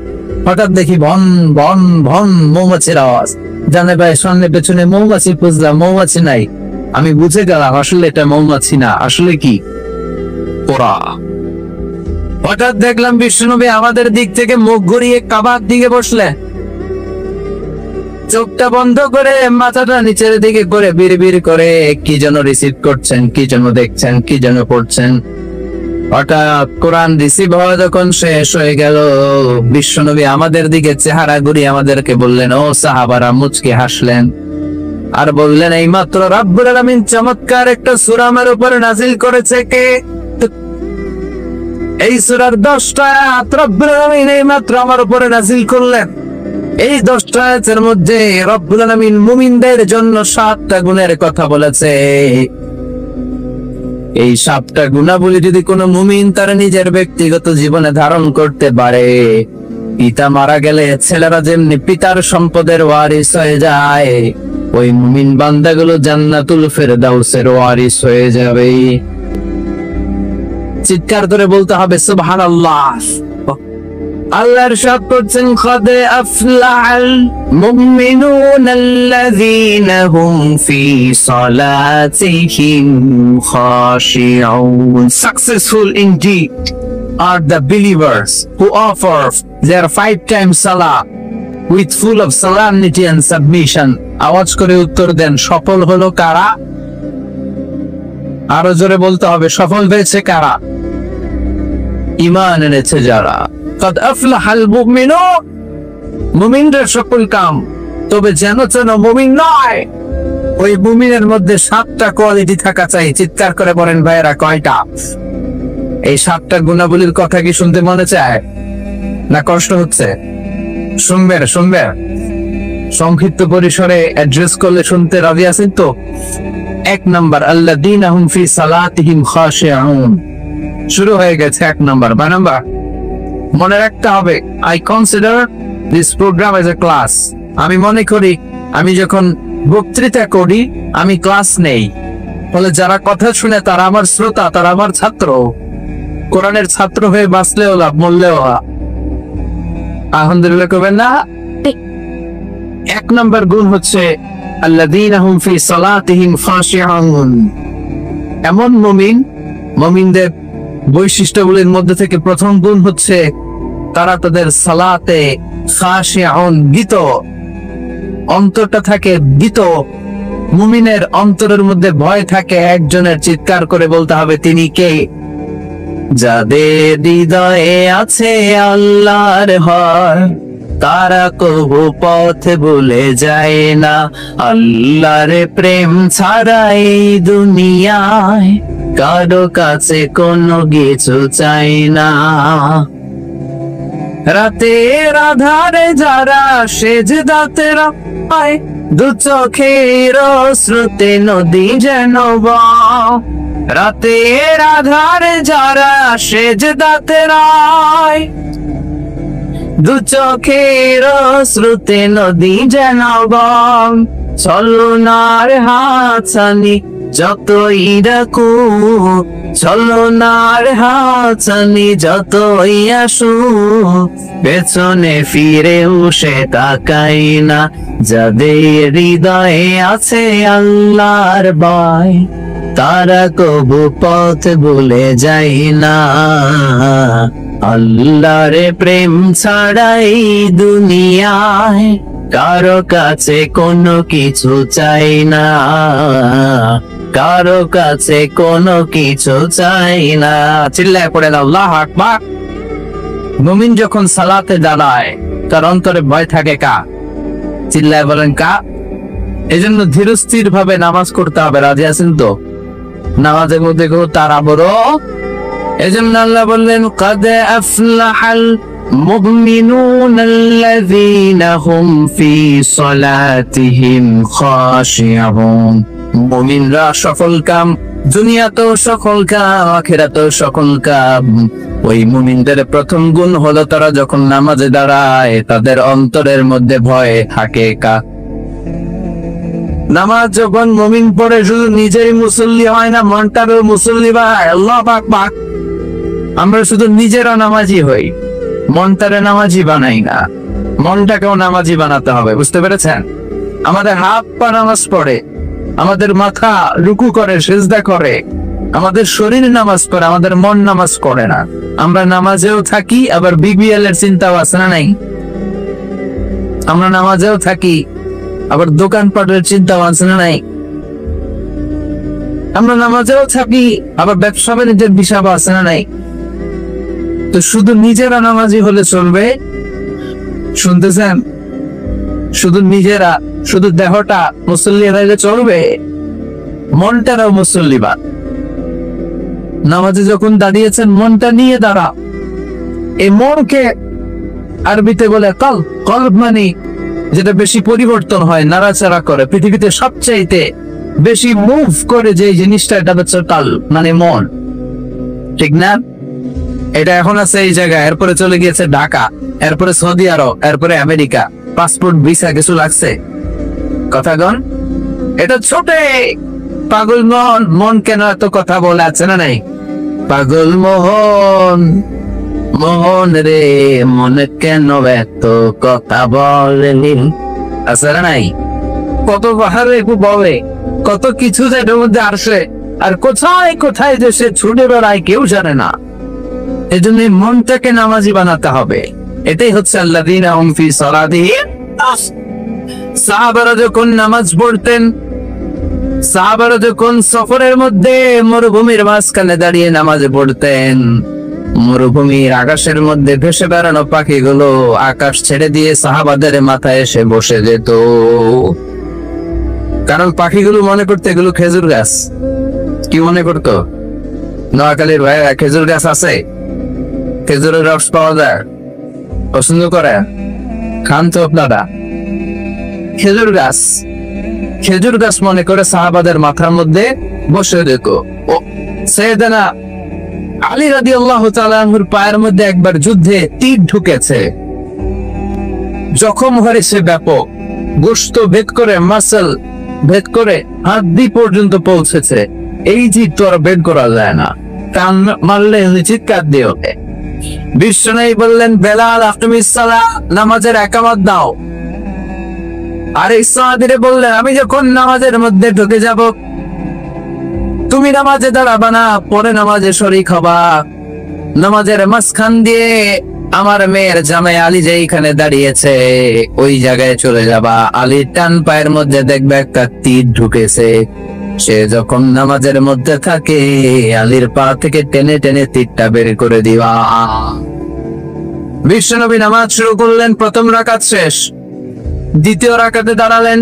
হঠাৎ দেখি ভন ভন ভন মৌমাছির আওয়াজ। জানে ভাই, সামনে পেছনে মৌমাছি খুঁজলাম, মৌমাছি নাই। আমি বুঝে গেলাম আসলে এটা মৌমাছি না, আসলে কি ওরা। হঠাৎ দেখলাম বিশ্বনবী আমাদের দিক থেকে মুখ ঘুরিয়ে কাবার দিকে বসলেন, চোখটা বন্ধ করে মাথাটা নিচের দিকে করে বিড়বিড় করে কি যেন রিসিভ করছেন, কি যেন দেখছেন, কি যেন পড়ছেন। হঠাৎ কোরআন রিসিভ হওয়া যখন শেষ হয়ে গেল, বিশ্বনবী আমাদের দিকে চেহারা ঘুরিয়ে আমাদেরকে বললেন, ও সাহাবারা, মুচকি হাসলেন আর বললেন, এই মাত্র রাব্বুল আলামিন চমৎকার একটা সূরা আমার উপর নাজিল করেছে কে? এই সূরার 10টা আয়াত রব্বুল আলামিন এই মাত্র আমার উপরে নাজিল করলেন। এই 10টা আয়াতের মধ্যে রব্বুল আলামিন মুমিনদের জন্য 7টা গুণের কথা বলেছে। এই 7টা গুণাবলী যদি কোনো মুমিন তার নিজের ব্যক্তিগত জীবনে ধারণ করতে পারে, পিতা মারা গেলে ছেলেরা যেমনি পিতার সম্পদের ওয়ারিস হয়ে যায়, ওই মুমিন বান্দাগুলো জান্নাতুল ফেরদাউসের ওয়ারিস হয়ে যাবে। চিৎকার করে বলতে হবে সুবহানাল্লাহ। আল্লাহ ইরশাদ করছেন, قد أفلح المؤمنون الذين هم في صلاتهم خاشعون. Successful indeed are the believers who offer their 5 times salah with full of solemnity and submission. আওয়াজ করে উত্তর দেন, সফল হলো কারা? আরো জোরে বলতে হবে, সফল হয়েছে কারা? ঈমান এনেছে যারা। قد أفلح المؤمنون, মুমিনদের সফল কাম। তবে যেন মুমিন নয়, ওই মুমিনের মধ্যে 7টা কোয়ালিটি থাকা চাই। চিৎকার করে বলেন ভাইয়েরা, কয়টা? এই 7টা গুণাবলীর কথা কি শুনতে মনে চায় না কষ্ট হচ্ছে? শুনবেন শুনবেন, সংক্ষিপ্ত পরিসরে অ্যাড্রেস করলে শুনতে রাজি আছেন তো? 1 নাম্বার, আল্লাযীনা হুম ফি সালাতিহিম খাশিউন। শুরু হয়ে গেছে 1 নাম্বার। 2 নাম্বার, মনে রাখতে হবে, I consider this program as a class. আমি মনে করি আমি যখন বক্তৃতা করি আমি ক্লাস নেই। ফলে যারা কথা শুনে তারা আমার শ্রোতা, তারা আমার ছাত্র। কোরআনের ছাত্র হয়ে বাঁচলেও লাভ, মরলেও লাভ। আলহামদুলিল্লাহ করবেন না? 1 নম্বর গুণ হচ্ছে আল্লাযীনা হুম ফি সালাতিহিম খাশিউন। এমন মুমিনদের বৈশিষ্ট্যগুলির মধ্যে থেকে প্রথম গুণ হচ্ছে তারা তাদের সালাতে খাশিউন, গীত। অন্তরটা থাকে গীত। মুমিনের অন্তরের মধ্যে ভয় থাকে একজনের। চিৎকার করে বলতে হবে, তিনি কে? যাদের হৃদয়ে আছে আল্লাহর ভয়, তারা কবু পথ ভুলে যায় না। আল্লাহর প্রেম ছাড়া এই দুনিয়ায় কারো কাছে কোনো কিছু চাই না। রাতের আধারে যারা সেজদাতে রায়, দু চোখের শ্রুতে নদী যেন বয়। রাতের আধারে যারা সেজদাতে রায়, দু চোখের শ্রুতে নদী যেন বয়। ছলনার হাতছানি যতই ডাকু, ছলনার হাতছানি যতই আসু, পেছনে ফিরেও সে তাকাই না। যাদের হৃদয়ে আছে আল্লাহর ভয়, তারা কবু পথ ভুলে যায় না। আল্লাহর প্রেম ছাড়াই দুনিয়ায় কারো কাছে কোনো কিছু চাই না। কারো কাছে কোনো কিছু চাই না। চিল্লায় পড়েন আল্লাহু আকবার। মুমিন যখন সালাতে দাঁড়ায় তার অন্তরে ভয় থাকে কা? চিল্লায় বলেন কা? এজন্য ধীরস্থির ভাবে নামাজ করতে হবে। রাজি আছেন তো? নামাজের মধ্যে কেউ তাড়াহুড়ো। এজন্য আল্লাহ বললেন, قد أفلح মুমিনুন আল্লাযীনা হুম ফি সালাতিহিম খাশিউন। মুমিনরা সফল কাম, দুনিয়াতেও সফল কাম, আখিরাতেও সফল কাম। ওই মুমিনদের প্রথম গুণ হলো তারা যখন নামাজে দাঁড়ায় তাদের অন্তরের মধ্যে ভয় থাকে। নামাজ যখন মুমিন পড়ে শুধু নিজেরই মুসল্লি হয় না, মনটারও মুসল্লি হয়। আল্লাহু আকবার। আমরা শুধু নিজেরা নামাজি হই, মনটারে নামাজি বানাই না। মনটাকেও নামাজি বানাতে হবে, বুঝতে পেরেছেন? আমাদের হাত পা নামাজ পড়ে, আমাদের মাথা রুকু করে, সিজদা করে, আমাদের শরীর নামাজ পড়ে, আমাদের মন নামাজ পড়ে না। আমরা নামাজেও থাকি, আবার বিবিএল এর চিন্তাও আছে না নাই? আমরা নামাজেও থাকি, আবার দোকানপাটের চিন্তাও আছে না নাই? আমরা নামাজেও থাকি, আবার ব্যবসা বাণিজ্যের বিষয় আছে না নাই? তো শুধু নিজেরা নামাজি হলে চলবে? শুনতেছেন? শুধু নিজেরা, শুধু দেহটা মুসল্লি হলে চলবে? মনটারও মুসল্লিবান। নামাজে যখন দাঁড়িয়েছেন মনটা নিয়ে দাঁড়া। এই মনকে আরবিতে বলে কলব। কলব মানে যেটা বেশি পরিবর্তন হয়, নাড়াচাড়া করে, পৃথিবীতে সবচাইতে বেশি মুভ করে যে জিনিসটা, এটা হচ্ছে কলব মানে মন, ঠিক না? এটা এখন আছে এই জায়গায়, এরপরে চলে গিয়েছে ঢাকা, এরপরে সৌদি আরব, এরপরে আমেরিকা। পাসপোর্ট ভিসা কিছু লাগছে? কথাগণ, এটা ছোটে পাগল মন। মন কেন এত কথা বলে আছে না নাই? পাগল মোহন, মোহন রে মন কেন এত কথা বলেনি, আছে না নাই? কত বাহারে বলে, কত কিছু যেটার মধ্যে আসে, আর কোথায় কোথায় যে সে ছুটে বেড়ায় কেউ জানে না। এই জন্য মনটাকে নামাজি বানাতে হবে। এটাই হচ্ছে আল্লাযীনা হুম ফি সালাতিহিম। সাহাবারা যখন নামাজ পড়তেন, সাহাবারা যখন সফরের মধ্যে মরুভূমির মাঝখানে দাঁড়িয়ে নামাজ পড়তেন, মরুভূমির আকাশের মধ্যে ভেসে বেড়ানো পাখিগুলো আকাশ ছেড়ে দিয়ে সাহাবাদের মাথায় এসে বসে যেত। কারণ পাখিগুলো মনে করতো এগুলো খেজুর গাছ। কি মনে করতো? নোয়াখালীর ভাইরা খেজুর গাছ আছে, খেজুরের রস পাওয়া যায়, পছন্দ করে, খান তো আপনারা। খেজুর গাছ, খেজুর গাছ মনে করে সাহাবাদের মাথার মধ্যে বসে যেত। ও সাইয়েদনা আলী রাদিয়াল্লাহু তাআলা আনহুর পায়ের মধ্যে একবার যুদ্ধে তীর ঢুকেছে, জখম হয়েছে ব্যাপক, গোশত ভেদ করে, মাসল ভেদ করে হাড্ডি পর্যন্ত পৌঁছেছে। এই তীর তো আর বের করা যায় না, কান মারলে চিৎকার দিয়ে ওঠে। বিশ্বনবী বললেন, বেলাল তুমি সালাহ নামাজের ইকামত দাও। আর এই সাহাবীরা বললেন, আমি যখন নামাজের মধ্যে ঢুকে যাব, তুমি নামাজে দাঁড়াবা না, পরে নামাজে শরীক হবা। নামাজের মাঝখান দিয়ে আমার মেয়ের জামাই আলী যেখানে দাঁড়িয়েছে ওই জায়গায় চলে যাবা। আলীর টান পায়ের মধ্যে দেখবে একটা তীর ঢুকেছে। সে যখন নামাজের মধ্যে থাকে আলীর পা থেকে টেনে টেনে তীরটা বের করে দিবা। বিশ্বনবী নামাজ শুরু করলেন, প্রথম রাকাত শেষ, দ্বিতীয় রাকাতে দাঁড়ালেন।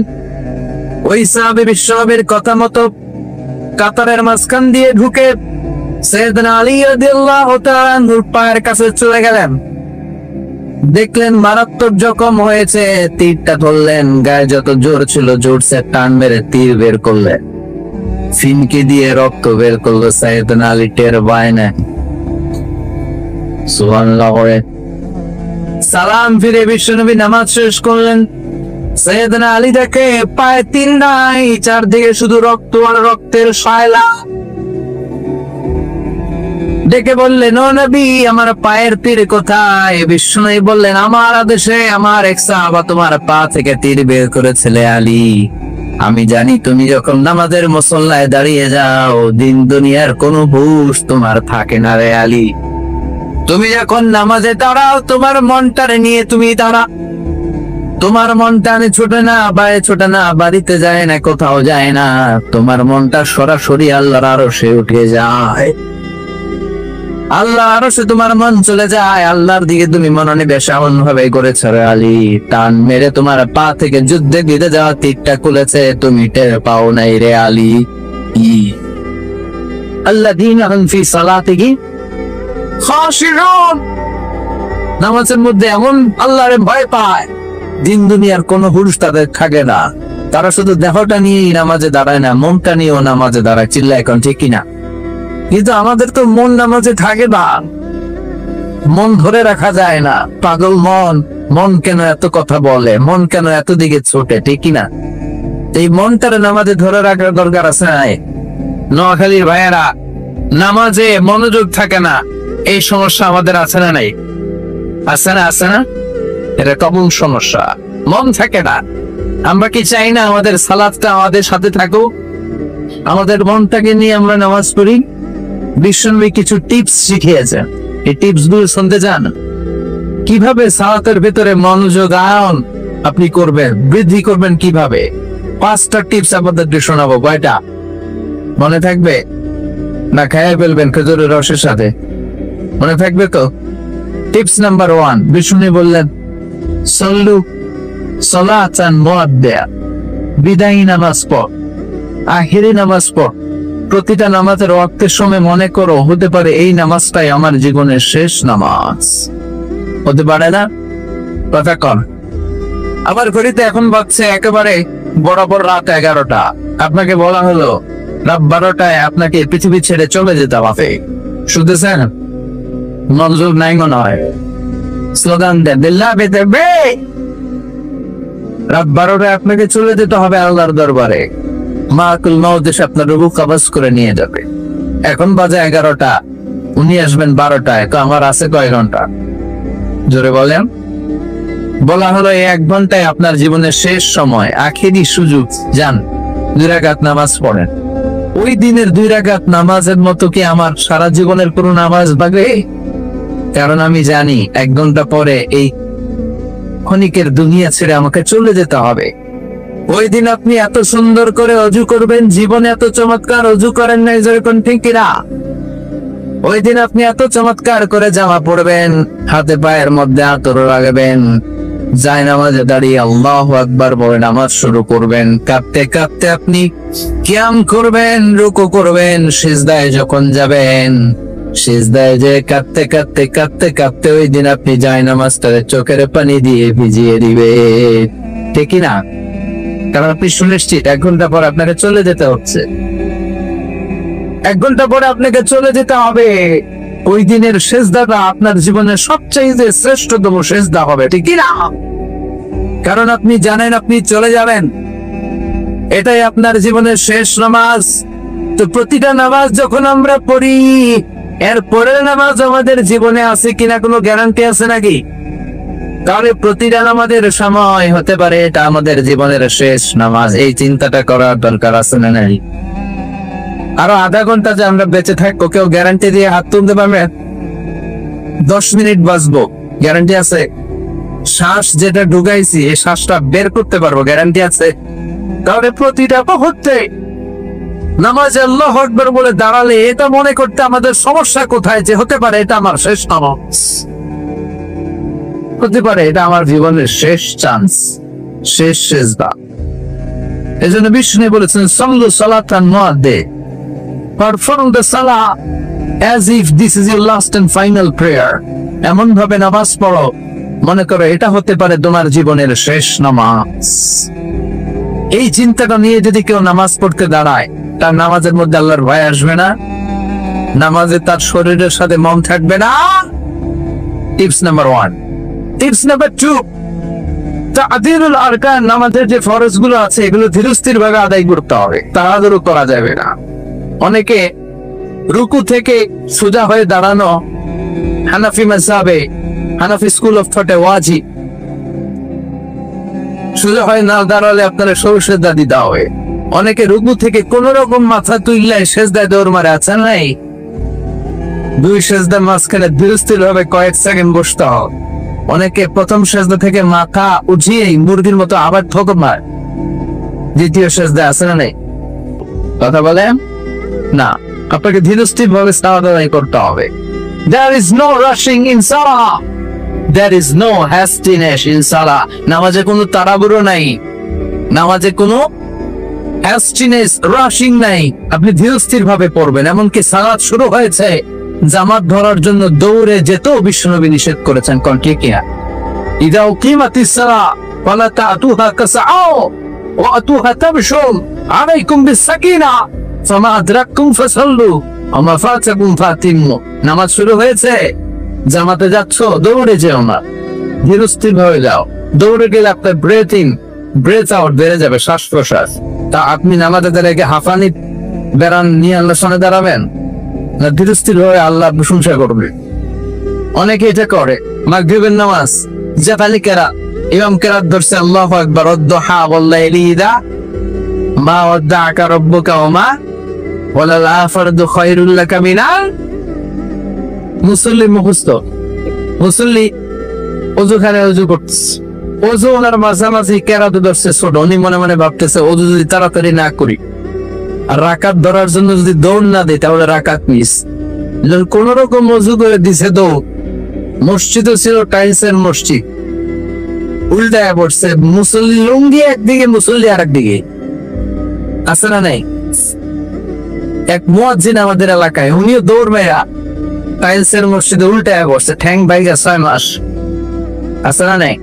ওই সাহাবী বিশ্বনবীর কথা মতো কাতারের মাঝখান দিয়ে ঢুকে সাইয়েদনা আলী রাদিয়াল্লাহু তাআলা আনহুর পায়ের কাছে চলে গেলেন। দেখলেন মারাত্মক জখম হয়েছে, তীরটা ধরলেন, গায়ে যত জোর ছিল জোরসে টান মেরে তীর বের করলেন, ফিনকি দিয়ে রক্ত বের করলো। সাইয়েদনা আলী টের পায় না। সুবহানাল্লাহ। সালাম ফিরে বিশ্বনবী নামাজ শেষ করলেন। সাইয়েদনা আলী দেখে পায়ে তীর নাই, চারদিকে শুধু রক্ত আর রক্তের শায়লা। ডেকে বললেন, ও নবী, আমার পায়ের তীর কোথায়? বিশ্বনবী বললেন, আমার আদেশে আমার এক সাহাবা তোমার পা থেকে তীর বের করেছিলে আলী। আমি জানি তুমি যখন নামাজের মুসল্লায় দাঁড়িয়ে যাও দিন দুনিয়ার কোনো হুঁশ তোমার থাকে না রে আলী। তুমি যখন নামাজে দাঁড়াও তোমার মনটারে নিয়ে তুমি দাঁড়া। তোমার মনটা ছোটে না, বাইরে ছোটে না, বাড়িতে যায় না, কোথাও যায় না। তোমার মনটা সরাসরি আল্লাহর আরশে উঠে যায়। আল্লাহ আরশে তোমার মন চলে যায়, আল্লাহর দিকে তুমি মনোনিবেশ এমন ভাবে করেছ রে আলী, টান মেরে তোমার পা থেকে যুদ্ধে দিতে যাওয়া তীরটা খুলেছে, তুমি টের পাও নাই রে আলী। আল্লাযীনা হুম ফি সালাতিহিম খাশিউন। নামাজের মধ্যে এমন আল্লাহরে ভয় পায়, দিন দুনিয়ার কোন হুঁশ তাদের থাকে না। তারা শুধু দেহটা নিয়েই নামাজে দাঁড়ায় না, মনটা নিয়েও নামাজে দাঁড়ায়। চিল্লা এখন ঠিক কিনা? কিন্তু আমাদের তো মন নামাজে থাকে না, মন ধরে রাখা যায় না। পাগল মন, মন কেন এত কথা বলে, মন কেন এত দিকে ছোটে, ঠিক কিনা? এই মনটারে নামাজে ধরে রাখার দরকার আছে নাই? নোয়াখালীর ভাইয়েরা, নামাজে মনোযোগ থাকে না, এই সমস্যা আমাদের আছে না নাই? আছে না? আছে না? এটা কমন সমস্যা, মন থাকে না। আমরা কি চাই না আমাদের সালাতটা আমাদের সাথে থাকুক? আমাদের মনটাকে নিয়ে আমরা নামাজ পড়ি। বিশ্বনবী কিছু টিপস শিখিয়েছেন, এই টিপস গুলো শুনতে চান? কিভাবে সালাতের ভিতরে মনোযোগ আয়ন আপনি করবেন, বৃদ্ধি করবেন কিভাবে? 5টা টিপস আপনাদেরকে শোনাবো। কয়টা মনে থাকবে? না খেয়ে ফেলবেন খেজুরের রসের সাথে? মনে থাকবে তো? টিপস নাম্বার 1, বিষ্ণু বললেন সল্লু সালাতান মুআদ্দিয়া, বিদায়ী নামাজ পড়, আখিরি নামাজ পড়। প্রতিটা নামাজের ওয়াক্তের সময় মনে করো, হতে পারে এই নামাজটাই আমার জীবনের শেষ নামাজ। হতে পারে না? কথা কম। আমার ঘড়িতে এখন বাজছে একেবারে বরাবর রাত 11টা। আপনাকে বলা হলো রাত 12টায় আপনাকে পৃথিবী ছেড়ে চলে যেতে হবে। শুনতেছেন? মনোযোগ নাই মনে হয়। স্লোগান দেন, দিল্লা বেতে বে। রাত 12টায় আপনাকে চলে যেতে হবে আল্লাহর দরবারে। মাকুল মাউত এসে আপনার রূহ কবজ করে নিয়ে যাবে। এখন বাজে 11টা, উনি আসবেন 12টায়। তো আমার আছে কয় ঘন্টা? জোরে বলেন। বলা হলো এই 1 ঘন্টায় আপনার জীবনের শেষ সময়, আখেরি সুযোগ। যান 2 রাকাত নামাজ পড়েন। ওই দিনের 2 রাকাত নামাজের মতো কি আমার সারা জীবনের কোনো নামাজ ভাবে? কারণ আমি জানি 1 ঘন্টা পরে এই ক্ষণিকের দুনিয়া ছেড়ে আমাকে চলে যেতে হবে। ওই দিন আপনি এত সুন্দর করে অজু করবেন, জীবনে এত চমৎকার অজু করেন নাই, যেরকম ঠিক কিনা? ওই দিন আপনি এত চমৎকার করে জামা পরবেন, হাতে পায়ের মধ্যে আতর লাগাবেন, যায় নামাজে দাঁড়িয়ে আল্লাহু আকবার বলে নামাজ শুরু করবেন। কাঁপতে কাঁপতে আপনি কিয়াম করবেন, রুকু করবেন, সিজদায় যখন যাবেন, সিজদায় যে কাঁপতে কাঁপতে কাঁপতে কাঁপতে ওই দিন আপনি যায় নামাজটারে চোখের পানি দিয়ে ভিজিয়ে দিবে, ঠিক না? কারণ আপনি সুনিশ্চিত 1 ঘন্টা পর আপনাকে চলে যেতে হচ্ছে। 1 ঘন্টা পরে আপনাকে চলে যেতে হবে। ওই দিনের সেজদাটা আপনার জীবনের সবচেয়ে শ্রেষ্ঠতম সেজদা হবে, ঠিক না? কারণ আপনি জানেন আপনি চলে যাবেন, এটাই আপনার জীবনের শেষ নামাজ। তো প্রতিটা নামাজ যখন আমরা পড়ি, এর পরের নামাজ আমাদের জীবনে আছে কিনা কোনো গ্যারান্টি আছে নাকি? তাহলে প্রতিটা নামাজের সময় হতে পারে এটা আমাদের জীবনের শেষ নামাজ। এই চিন্তাটা করার দরকার আছে না নাই? আরো আধা ঘন্টা যে আমরা বেঁচে থাকবো, কেউ গ্যারান্টি দিয়ে হাত তুলতে পারবে? 10 মিনিট বাঁচবো, গ্যারান্টি আছে? শ্বাস যেটা ঢুকাইছি এই শ্বাসটা বের করতে পারবো, গ্যারান্টি আছে? তাহলে প্রতিটা মুহূর্তে নামাজে আল্লাহু আকবার বলে দাঁড়ালে এটা মনে করতে আমাদের সমস্যা কোথায়? যে হতে পারে এটা আমার শেষ নামাজ, হতে পারে এটা আমার জীবনের শেষ চান্স, শেষ সেজদা। এজন্য বিষ্ণু বলেছেন সাল্লু সালাতান মুআদ্দিয়া, perform the salah as if this is your last and final prayer। এমন ভাবে নামাজ পড়ো মনে করো এটা হতে পারে তোমার জীবনের শেষ নামাজ। এই চিন্তাটা নিয়ে যদি কেউ নামাজ পড়তে দাঁড়ায়, তার নামাজের মধ্যে আল্লাহর ভয় আসবে না, নামাজে তার শরীরের সাথে মন থাকবে না। Tips number 1। টিপস নাম্বার 2, তা'দিলুল আরকান, নামাজের যে ফরজ গুলো আছে এগুলো ধীরস্থির ভাবে আদায় করতে হবে, তাড়াহুড়ো করা যাবে না। অনেকে রুকু থেকে সোজা হয়ে দাঁড়ানো হানাফি মাযহাবে, হানাফি স্কুল অফ থটে ওয়াজিব। সোজা হয়ে না দাঁড়ালে আপনার সরু সেজদা দিতে হবে। অনেকে রুকু থেকে কোন রকম মাথা তুললে সেজদায় দৌড় মারে, আছে নাই? 2 সেজদার মাঝখানে ধীরস্থির ভাবে কয়েক সেকেন্ড বসতে হবে। অনেকে প্রথম সেজদা থেকে মাথা উঠিয়েই মুরগির মতো আবার ঠোকর মারে, দ্বিতীয় সেজদা, আছে না নাই? কথা বলেন না, আপনাকে ধীরস্থির ভাবে সালাত আদায় করতে হবে। There is no rushing in salah, there is no hastiness in salah। নামাজে কোনো তাড়াহুড়ো নাই, নামাজে কোনো hastiness, rushing নাই। আপনি ধীরস্থির ভাবে পড়বেন। এমনকি সালাত শুরু হয়েছে, জামাত ধরার জন্য দৌড়ে যেতেও বিশ্বনবী নিষেধ করেছেন। কোন ঠিক কিনা? ইদা উকিমাতিস সালাহ ফালা তাতুহা কাসআও ওয়া আতুহা তামশুন আলাইকুম বিসসাকিনা ফামা আদরাকতুম ফাসাল্লু ওয়া মা ফাতাকুম ফাতিমু। নামাজ শুরু হয়েছে, জামাতে যাচ্ছ, দৌড়ে যেও না, ধীরস্থির ভাবে যাও। দৌড়ে গেলে আপনার ব্রেথ ইন ব্রেথ আউট বেড়ে যাবে, শ্বাস প্রশ্বাস। তা আপনি নামাজে দাঁড়িয়ে হাঁফানি বেড়ান নিয়ে আল্লাহর সামনে দাঁড়াবেন না ধীরস্থির হয়ে আল্লাহ প্রশংসা করবে? অনেকে এটা করে। মাগরিবের নামাজ জাফালি কেরা, ইমাম কেরাত ধরছে আল্লাহু আকবার, ওয়াদ-দুহা ওয়াল-লাইলি ইযা মা ওয়াদ্দাআকা রাব্বুকা ওয়া মা ওয়ালাল আখিরাতু খায়রুল লাকা মিনাল। মুসল্লি মুখস্থ, মুসল্লি ওযুখানে ওযু করতেছে, ওযু ওনার মাঝামাঝি কেরাত ধরছে ছোট, উনি মনে মনে ভাবতেছে ওযু যদি তাড়াতাড়ি না করি আর রাকাত ধরার জন্য যদি দৌড় না দেয় তাহলে রাকাত মিস। কোন রকম ওযু করে দিছে দৌড়। মসজিদও ছিল টাইলসের মসজিদ, উল্টায় পড়ছে, মুসল্লি লুঙ্গি একদিকে, মুসল্লি আর একদিকে। আছে না নাই? এক মুয়াজ্জিন আমাদের এলাকায়, উনিও দৌড় মেরা টাইলসের মসজিদে উল্টায় পড়ছে, ঠ্যাং ভাইগা 6 মাস। আছে না নাই?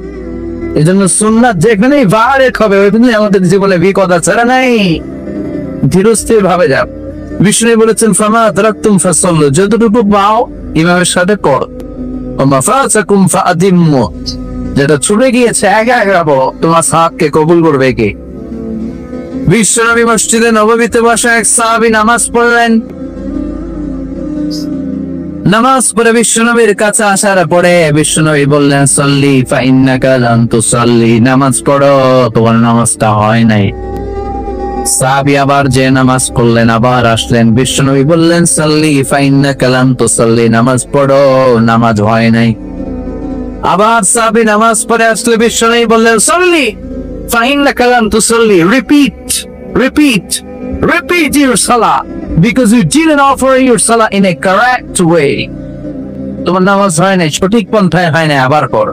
এই জন্য সুন্নাত যেখানেই ভারেক হবে ওইখানে আমাদের জীবনে বিপদ আছে না নাই? ধীরস্থির ভাবে যাও। বিষ্ণু বলেছেন ফামা আদরাকতুম ফাসাল্লু, যতটুকু পাও ইমামের সাথে কর, ওয়া মা ফাতাকুম ফাআতিমু, যেটা ছুটে গিয়েছে আগে আগাবো, তোমার সাহাবকে কবুল করবে কে? বিশ্বনবী মসজিদে নববীতে বসে এক সাহাবী নামাজ পড়লেন। নামাজ পড়ে বিশ্বনবীর কাছে আসার পরে বিশ্বনবী বললেন সল্লি ফা ইন্নাকা লাম তুসাল্লি, নামাজ পড়ো, তোমার নামাজটা হয় নাই। সাহাবী আবার যে নামাজ পড়লেন, আবার আসলেন, বিশ্বনবী বললেন সল্লি ফা ইন্নাকা লাম তুসাল্লি, নামাজ পড়ো, নামাজ হয় নাই। আবার সাহাবী নামাজ পড়ে আসলে বিশ্বনবী বললেন সল্লি ফা ইন্নাকা লাম তুসাল্লি, রিপিট রিপিট রিপিট ইউর সালাহ because you didn't offer your salah in a correct way. তোমার নামাজ হয় নাই, সঠিক পন্থায় হয় নাই, আবার কর।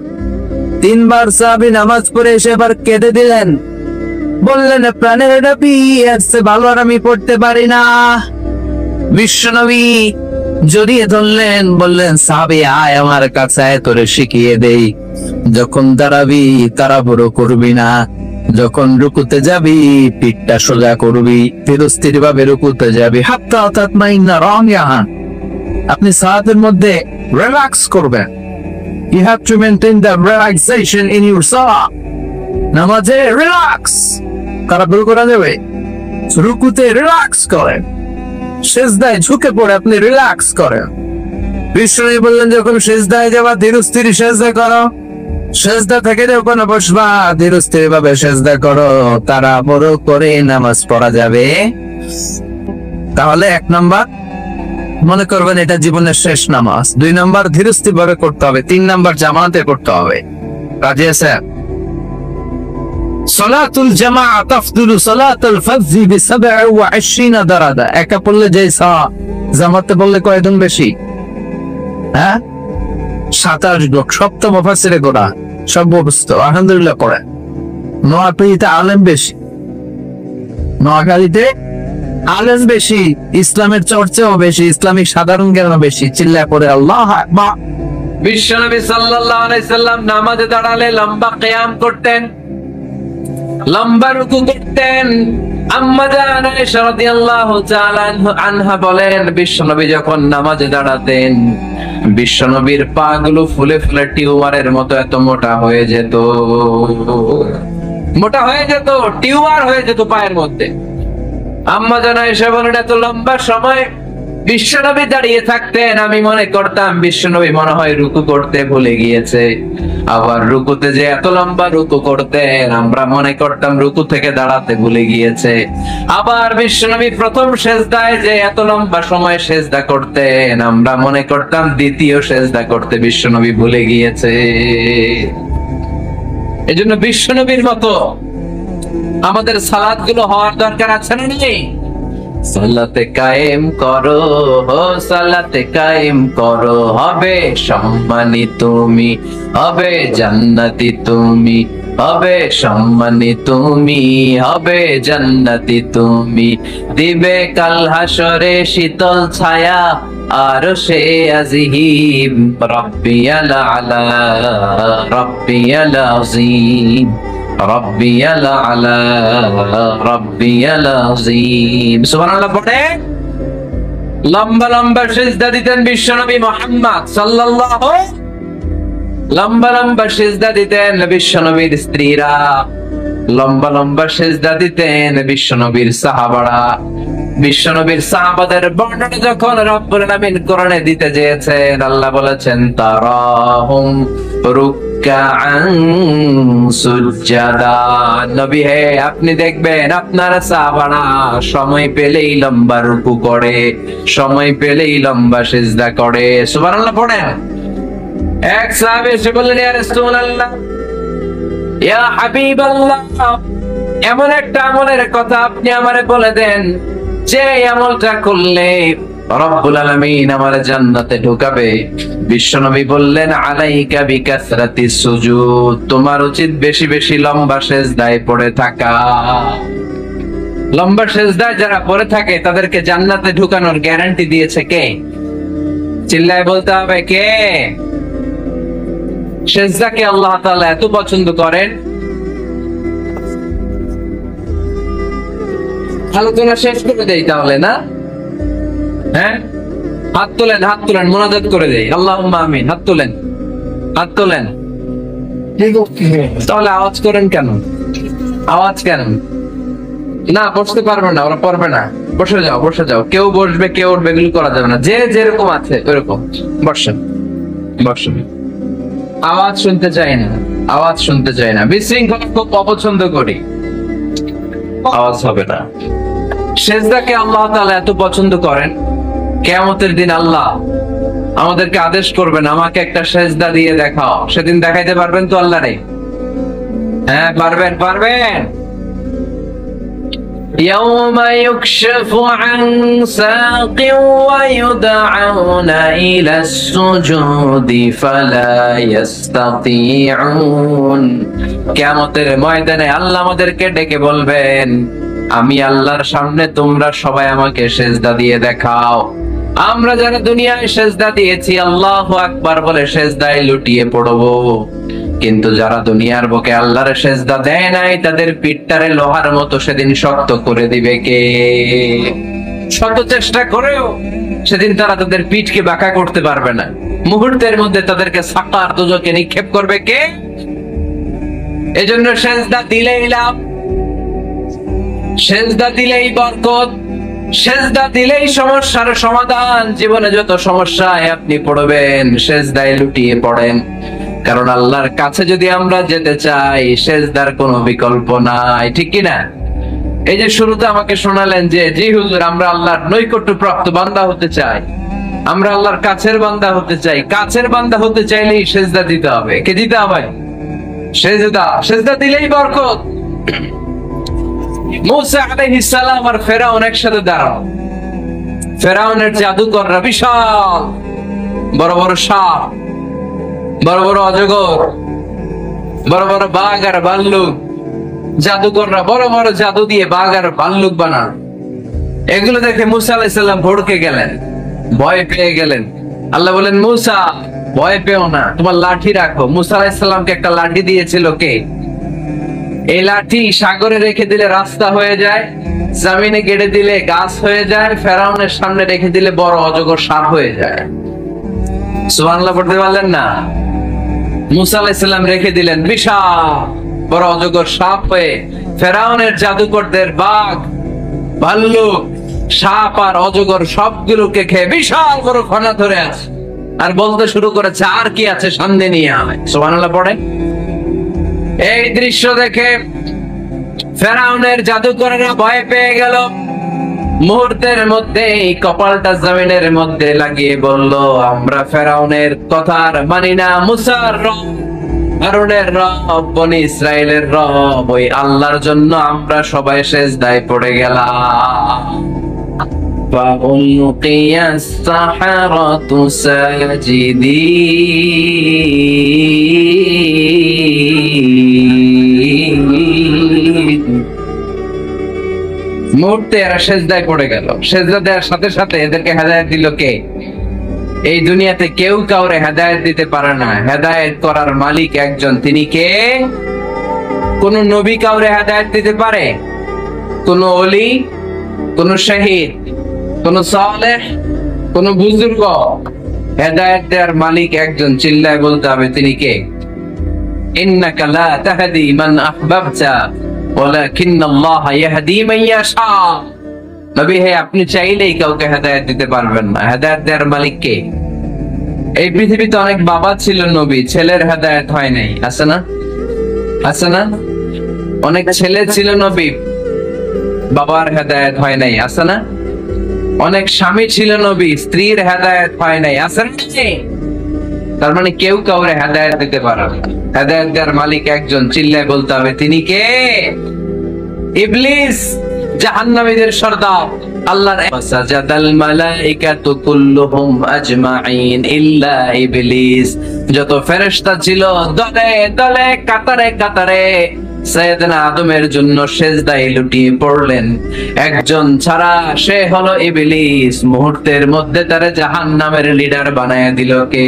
3 বার সাহাবী নামাজ পড়ে এসে আবার কেঁদে দিলেন, বললেন প্রাণের নবী, এসে ভালো আর আমি পড়তে পারি না। বিশ্বনবী জড়িয়ে ধরলেন, বললেন সাহাবী আয় আমার কাছে আয়, তোরে শিখিয়ে দেই। যখন দাঁড়াবি তাড়াহুড়ো করবি না, যখন রুকুতে যাবি পিঠটা সোজা করবি, ধীরস্থির ভাবে রুকুতে যাবি। হাত্তা তাতমাইন্না রাকিআন, আপনি সালাতের মধ্যে রিল্যাক্স করবেন। You have to maintain the relaxation in your salah. নামাজে রিল্যাক্স তাড়াহুড়ো করা যাবে? রুকুতে রিল্যাক্স করেন, সিজদায় ঝুঁকে পড়ে আপনি রিল্যাক্স করেন। বিষ্ণু বললেন যখন সিজদায় যাবা ধীরস্থির সিজদা করো, সিজদা থেকে যখন বসবা ধীরস্থির ভাবে সিজদা করো, তাড়াহুড়ো করে নামাজ পড়া যাবে। তাহলে 1 নাম্বার মনে করবেন এটা জীবনের শেষ নামাজ, 2 নাম্বার ধীরস্থির ভাবে করতে হবে, 3 নাম্বার জামাতে করতে হবে। রাজি আছেন? সালাতুল জামাআ তাফদুলু সালাতুল ফাজরি বি27 দারাজা। একা পড়লে যে সওয়াব, জামাতে পড়লে কয়জন বেশি? হ্যাঁ 27 লোক। সপ্তম মুফাসসিরে গোনা সব অবস্থ আলহামদুলিল্লাহ পড়ে। নোয়াখালীতে আলেম বেশি, নোয়াখালীতে আলেম বেশি, ইসলামের চর্চাও বেশি, ইসলামিক সাধারণ জ্ঞানও বেশি। চিল্লায় পড়ে আল্লাহু আকবার। বিশ্বনবী সাল্লাল্লাহু আলাইহি সাল্লাম নামাজে দাঁড়ালে লম্বা কিয়াম করতেন, লম্বা রুকু করতেন। আম্মা জান আয়েশা রাদিয়াল্লাহু তাআলা আনহা বলেন বিশ্বনবী যখন নামাজে দাঁড়াতেন বিশ্বনবীর পা গুলো ফুলে ফুলে টিউমারের মতো এত মোটা হয়ে যেত, মোটা হয়ে যেত, টিউমার হয়ে যেত পায়ের মধ্যে। আম্মা জান আয়েশা বলেন এত লম্বা সময় বিশ্বনবী দাঁড়িয়ে থাকতেন, আমি মনে করতাম বিশ্বনবী মনে হয় রুকু করতে ভুলে গিয়েছে। আবার রুকুতে যে এত লম্বা রুকু করতেন আমরা মনে করতাম রুকু থেকে দাঁড়াতে ভুলে গিয়েছে। আবার বিশ্বনবী প্রথম সেজদায় যে এত লম্বা সময় সেজদা করতেন আমরা মনে করতাম দ্বিতীয় সেজদা করতে বিশ্বনবী ভুলে গিয়েছে। এজন্য বিশ্বনবীর মতো আমাদের সালাত গুলো হওয়ার দরকার আছে না নেই? সালাতে কায়েম করো, সালাতে কায়েম করো, হবে সম্মানী তুমি, হবে জান্নাতি তুমি। হবে সম্মানী তুমি, হবে জান্নাতি তুমি, দিবে কাল হাসরে শীতল ছায়া আরশে আজিম। রব্বিয়াল আলা রব্বিয়াল আযীম রব্বিয়াল আলা রব্বিয়াল আযীম। সুবহানাল্লাহ পড়ে লম্বা লম্বা সিজদা দিতেন বিশ্বনবী মুহাম্মদ সাল্লাল্লাহু, লম্বা লম্বা সিজদা দিতেন বিশ্বনবীর স্ত্রীরা, লম্বা লম্বা সিজদা দিতেন বিশ্বনবীর সাহাবারা। বিশ্বনবীর সাহাবাদের বর্ণনা যখন রব্বুল আলামিন কোরআনে দিতে চেয়েছেন, আল্লাহ বলেছেন তারাহুম রুকআন সুজদা। নবী হে, আপনি দেখবেন আপনার সাহাবারা সময় পেলেই লম্বা রুকু করে, সময় পেলেই লম্বা সিজদা করে। সুবহানাল্লাহ পড়েন। এক সাহাবী এসে বললেন, ইয়া রাসূলুল্লাহ, ইয়া হাবিবাল্লাহ, এমন একটা আমলের কথা আপনি আমারে বলে দেন যে আমলটা করলে রব্বুল আলামিন আমার জান্নাতে ঢুকাবে। বিশ্বনবী বললেন, আলাইকা বিকাসরাতিস সুজুদ, তোমার উচিত বেশি বেশি লম্বা সিজদায় পড়ে থাকা। লম্বা সিজদায় যারা পড়ে থাকে তাদেরকে জান্নাতে ঢুকানোর গ্যারান্টি দিয়েছে কে? চিল্লায় বলতে হবে কে? সিজদাকে আল্লাহ তাআলা এত পছন্দ করেন। আলোচনা শেষ করে দেই তাহলে, না? হ্যাঁ, হাত তোলেন, হাত তোলেন, মুনাজাত করে দেই। আল্লাহুম্মা আমিন। হাত তোলেন, হাত তোলেন। তাহলে আওয়াজ করেন কেন? আওয়াজ কেন? না, বসতে পারবে না, ওরা পড়বে না। বসে যাও, বসে যাও। কেউ বসবে, কেউ উঠবে, এগুলো করা যাবে না। যে যেরকম আছে ওইরকম বসেন, বসেন। আওয়াজ শুনতে চাই না, আওয়াজ শুনতে চাই না। বিশৃঙ্খলা খুব অপছন্দ করি, আওয়াজ হবে না। সিজদাকে আল্লাহ তাআলা এত পছন্দ করেন, কিয়ামতের দিন আল্লাহ আমাদেরকে আদেশ করবেন, আমাকে একটা সিজদা দিয়ে দেখাও। সেদিন দেখাইতে পারবেন তো আল্লাহরে? হ্যাঁ, পারবেন, পারবেন। يوم يكشف عن ساق ويدعون إلى السجود فلا يستطيعون। কিয়ামতের ময়দানে আল্লাহ আমাদেরকে ডেকে বলবেন, আমি আল্লাহর সামনে তোমরা সবাই আমাকে সিজদা দিয়ে দেখাও। আমরা যারা দুনিয়ায় সিজদা দিয়েছি আল্লাহু আকবার বলে সিজদায় লুটিয়ে পড়বো, কিন্তু যারা দুনিয়ার বুকে আল্লাহর সিজদা দেয় নাই তাদের পিঠটারে লোহার মতো সেদিন শক্ত করে দিবে কে? শত চেষ্টা করেও সেদিন তারা তাদের পিঠকে বাঁকা করতে পারবে না। মুহূর্তের মধ্যে তাদেরকে সাকার দোজখে নিক্ষেপ করবে কে? এজন্য সিজদা দিলেই লাভ, সিজদা দিলেই বরকত, সিজদা দিলেই সমস্যার সমাধান। জীবনে যত সমস্যায় আপনি পড়বেন সিজদায় লুটিয়ে পড়েন, কারণ আল্লাহর কাছে যদি আমরা যেতে চাই সিজদার কোনো বিকল্প নাই, ঠিক কি না? এই যে শুরুতে আমাকে শোনালেন যে জি হুজুর, আমরা আল্লাহর নৈকট্য প্রাপ্ত বান্দা হতে চাই, আমরা আল্লাহর কাছের বান্দা হতে চাই। কাছের বান্দা হতে চাইলেই সিজদা দিতে হবে। কে দিতে হবে? সিজদা। সিজদা দিলেই বরকত। মুসা আলাইহিস সালাম আর ফেরাউন একসাথে দাঁড়াও। ফেরাউনের জাদুকররা বিশাল বড় বড় সাপ, বড় বড় অজগর, বড় বড় বাঘ আর ভাল্লুক। জাদুকররা বড় বড় জাদু দিয়ে বাঘ আর ভাল্লুক বানান। এগুলো দেখে মুসা আলাইহিস সালাম ভড়কে গেলেন, ভয় পেয়ে গেলেন। আল্লাহ বলেন, মুসা ভয় পেও না, তোমার লাঠি রাখো। মুসা আলাইহিস সালামকে একটা লাঠি দিয়েছিল কে? এই লাঠি সাগরে রেখে দিলে রাস্তা হয়ে যায়, জমিনে গেড়ে দিলে গাছ হয়ে যায়, ফেরাউনের সামনে রেখে দিলে বড় অজগর সাপ হয়ে যায়। সুবহানাল্লাহ পড়তে পারলেন না? মুসা আলাইহিস সালাম রেখে দিলেন বিশাল বড় অজগর সাপ হয়ে ফেরাউনের জাদুকরদের বাঘ, ভাল্লুক, সাপ আর অজগর সবগুলোকে খেয়ে বিশাল বড় ফনা ধরে আছে, আর বলতে শুরু করেছে আর কি আছে সামনে নিয়ে আয়। সুবহানাল্লাহ পড়ে। এই দৃশ্য দেখে ফেরাউনের জাদুকরেরা ভয় পেয়ে গেল। মুহূর্তের মধ্যে কপালটা জমিনের মধ্যে লাগিয়ে বলল, আমরা ফেরাউনের কথা আর মানি না। মুসার রব, হারুনের রব, বনি ইসরাইলের রব, ওই আল্লাহর জন্য আমরা সবাই সিজদায় পড়ে গেলাম। فألقي السحرة ساجدين মুহূর্তে এরা সেজদায় পড়ে গেল। সেজদা দেওয়ার সাথে সাথে এদেরকে হেদায়েত দিল কে? এই দুনিয়াতে কেউ কাউরে হেদায়েত দিতে পারে না, হেদায়েত করার মালিক একজন, তিনি কে? কোন নবী কাউরে হেদায়েত দিতে পারে? কোন ওলি, কোন শহীদ, কোন সালেহ, কোন বুজুর্গ? হেদায়েত দেওয়ার মালিক একজন, চিল্লায় বলতে হবে তিনি কে? ইন্নাকা লা তাহদি মান আহবাবতা ওয়ালাকিন্নাল্লাহা ইয়াহদি মান ইয়াশা। নবী হে, আপনি চাইলেই কাউকে হেদায়েত দিতে পারবেন না, হেদায়েত দেওয়ার মালিক কে? এই পৃথিবীতে অনেক বাবা ছিল নবী, ছেলের হেদায়েত হয় নাই, আছে না? আছে না? অনেক ছেলে ছিল নবী, বাবার হেদায়েত হয় নাই, আছে না? অনেক স্বামী ছিল নবী, স্ত্রীর হেদায়েত হয় নাই, আছে না? তার মানে কেউ কাউরে হেদায়েত দিতে পারে না। হেদায়েত দেওয়ার মালিক একজন, চিল্লায় বলতে হবে তিনি কে? ইবলিস, জাহান্নামীদের সর্দার। আল্লাহর সাজাদাল মালাইকাতু কুল্লুহুম আজমাইন ইল্লা ইবলিস। যত ফেরেশতা ছিল দলে দলে, কাতারে কাতারে সাইয়েদনা আদমের জন্য সেজদায় লুটিয়ে পড়লেন, একজন ছাড়া, সে হলো ইবলিস। মুহূর্তের মধ্যে তারা জাহান্নামের লিডার বানায় দিল কে?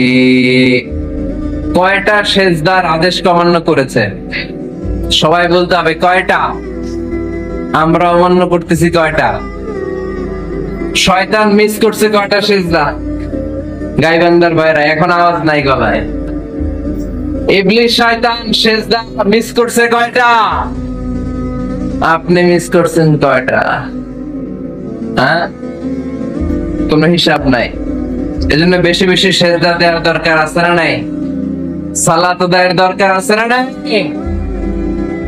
কয়টা সেজদার আদেশ অমান্য করেছে? সবাই বলতে হবে কয়টা? আমরা অমান্য করতেছি কয়টা? শয়তান মিস করছে কয়টা সেজদা? গাইবান্দার ভাইরা এখন আওয়াজ নাই গলায়। ইবলিস শয়তান সেজদা মিস করছে কয়টা? আপনি মিস করছেন কয়টা? হ্যাঁ, কোনো হিসাব নাই। এজন্য বেশি বেশি সেজদা দেওয়ার দরকার আছে না নাই? সালাত দেওয়ার দরকার আছে না নাই?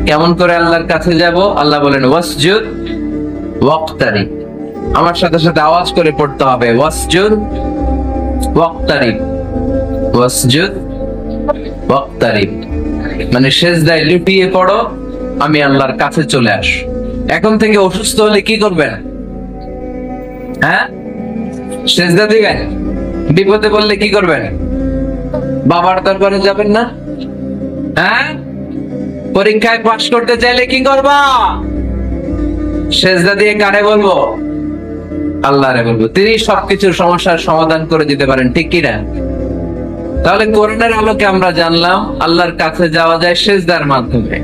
কেমন করে আল্লাহর কাছে যাব? আল্লাহ বলেন ওয়াসজুদ ওয়াক্তারিব। আমার সাথে সাথে আওয়াজ করে পড়তে হবে, ওয়াসজুদ ওয়াক্তারিব, ওয়াসজুদ ওয়াক্তারিব। মানে সেজদায় লুটিয়ে পড়ো, আমি আল্লাহর কাছে চলে আস। এখন থেকে অসুস্থ হলে কি করবেন? হ্যাঁ, সেজদা দিবেন। বিপদে পড়লে কি করবেন? বাবার দরবারে যাবেন না? হ্যাঁ, পরীক্ষায় পাস করতে চাইলে কি করবা? সেজদা দিয়ে কারে বলবো? আল্লাহরে বলবো। তিনি সবকিছুর সমস্যার সমাধান করে দিতে পারেন, ঠিক কি না? তাহলে কোরআনের আলোকে আমরা জানলাম আল্লাহর কাছে যাওয়া যায় সেজদার মাধ্যমে।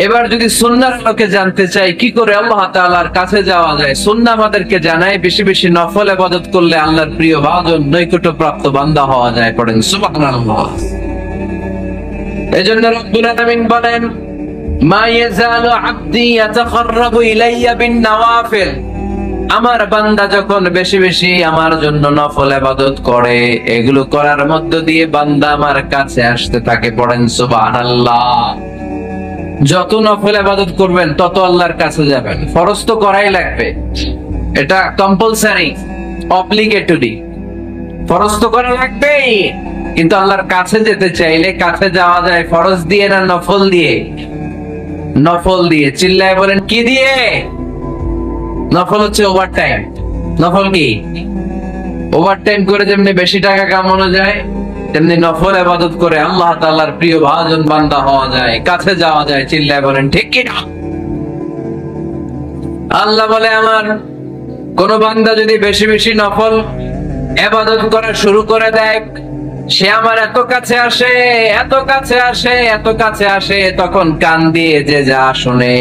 এবার যদি সুন্নাহর আলোকে জানতে চাই কি করে আল্লাহ তাআলার কাছে যাওয়া যায়, সুন্নাহ আমাদেরকে জানায় বেশি বেশি নফল ইবাদত করলে আল্লাহর প্রিয় ভাজন, নৈকট্যপ্রাপ্ত বান্দা হওয়া যায়। পড়েন সুবহানাল্লাহ। এজন্য রব্বুল আলামিন বলেন, মা ইয়াজালু আবদি ইয়াতাকাররাবু ইলাইয়া বিন নওয়াফিল। আমার বান্দা যখন বেশি বেশি আমার জন্য নফল ইবাদত করে, এগুলো করার মধ্য দিয়ে বান্দা আমার কাছে আসতে থাকে। পড়েন সুবহানাল্লাহ। যত নফল ইবাদত করবেন তত আল্লাহর কাছে যাবেন। ফরজ তো করাই লাগবে, এটা কম্পালসারি, অব্লিগেটরি। ফরজ তো করা লাগবেই, কিন্তু আল্লাহর কাছে যেতে চাইলে কাছে যাওয়া যায় ফরজ দিয়ে না নফল দিয়ে? নফল দিয়ে। চিল্লায় বলেন কি দিয়ে? নফল হচ্ছে ওভারটাইম। নফল কি? ওভারটাইম করে যেমনি বেশি টাকা কামানো যায়, তেমনি নফল ইবাদত করে আল্লাহ তাআলার প্রিয় ভাজন বান্দা হওয়া যায়, কাছে যাওয়া যায়। চিল্লায় বলেন ঠিক কি না? আল্লাহ বলে, আমার কোন বান্দা যদি বেশি বেশি নফল ইবাদত করা শুরু করে দেয়, সে আমার এত কাছে আসে, এত কাছে আসে, এত কাছে আসে, তখন কান দিয়ে যে যা শুনে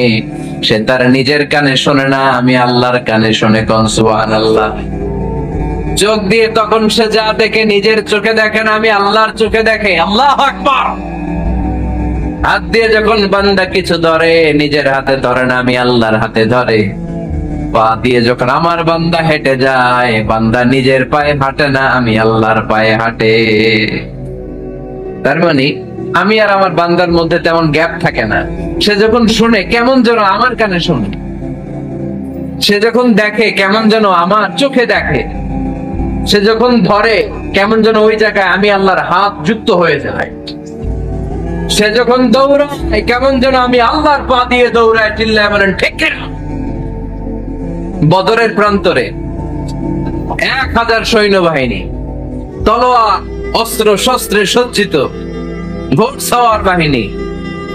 সে তার নিজের কানে শোনে না, আমি আল্লাহর কানে শোনে। কোন সুবহানাল্লাহ। চোখ দিয়ে তখন সে যা দেখে নিজের চোখে দেখে না, আমি আল্লাহর চোখে দেখে। আল্লাহু আকবার। হাত দিয়ে যখন বান্দা কিছু ধরে, নিজের হাতে ধরে না, আমি আল্লাহর হাতে ধরে। পা দিয়ে যখন আমার বান্দা হেঁটে যায়, বান্দা নিজের পায়ে হাঁটে না, আমি আল্লাহর পায়ে হাঁটে। তার মানে আমি আর আমার বান্দার মধ্যে তেমন গ্যাপ থাকে না। সে যখন শুনে কেমন যেন আমার কানে শুনে, সে যখন দেখে কেমন যেন আমার চোখে দেখে, সে যখন ধরে কেমন যেন ওই জায়গায় আমি আল্লাহর হাত যুক্ত হয়ে যায়, সে যখন দৌড়ায় কেমন যেন আমি আল্লাহর পা দিয়ে দৌড়ায়। চিল্লায় বলেন ঠিক কিনা? বদরের প্রান্তরে 1000 সৈন্যবাহিনী, তলোয়ার অস্ত্র শস্ত্রে সজ্জিত ঘোড়সওয়ার বাহিনী।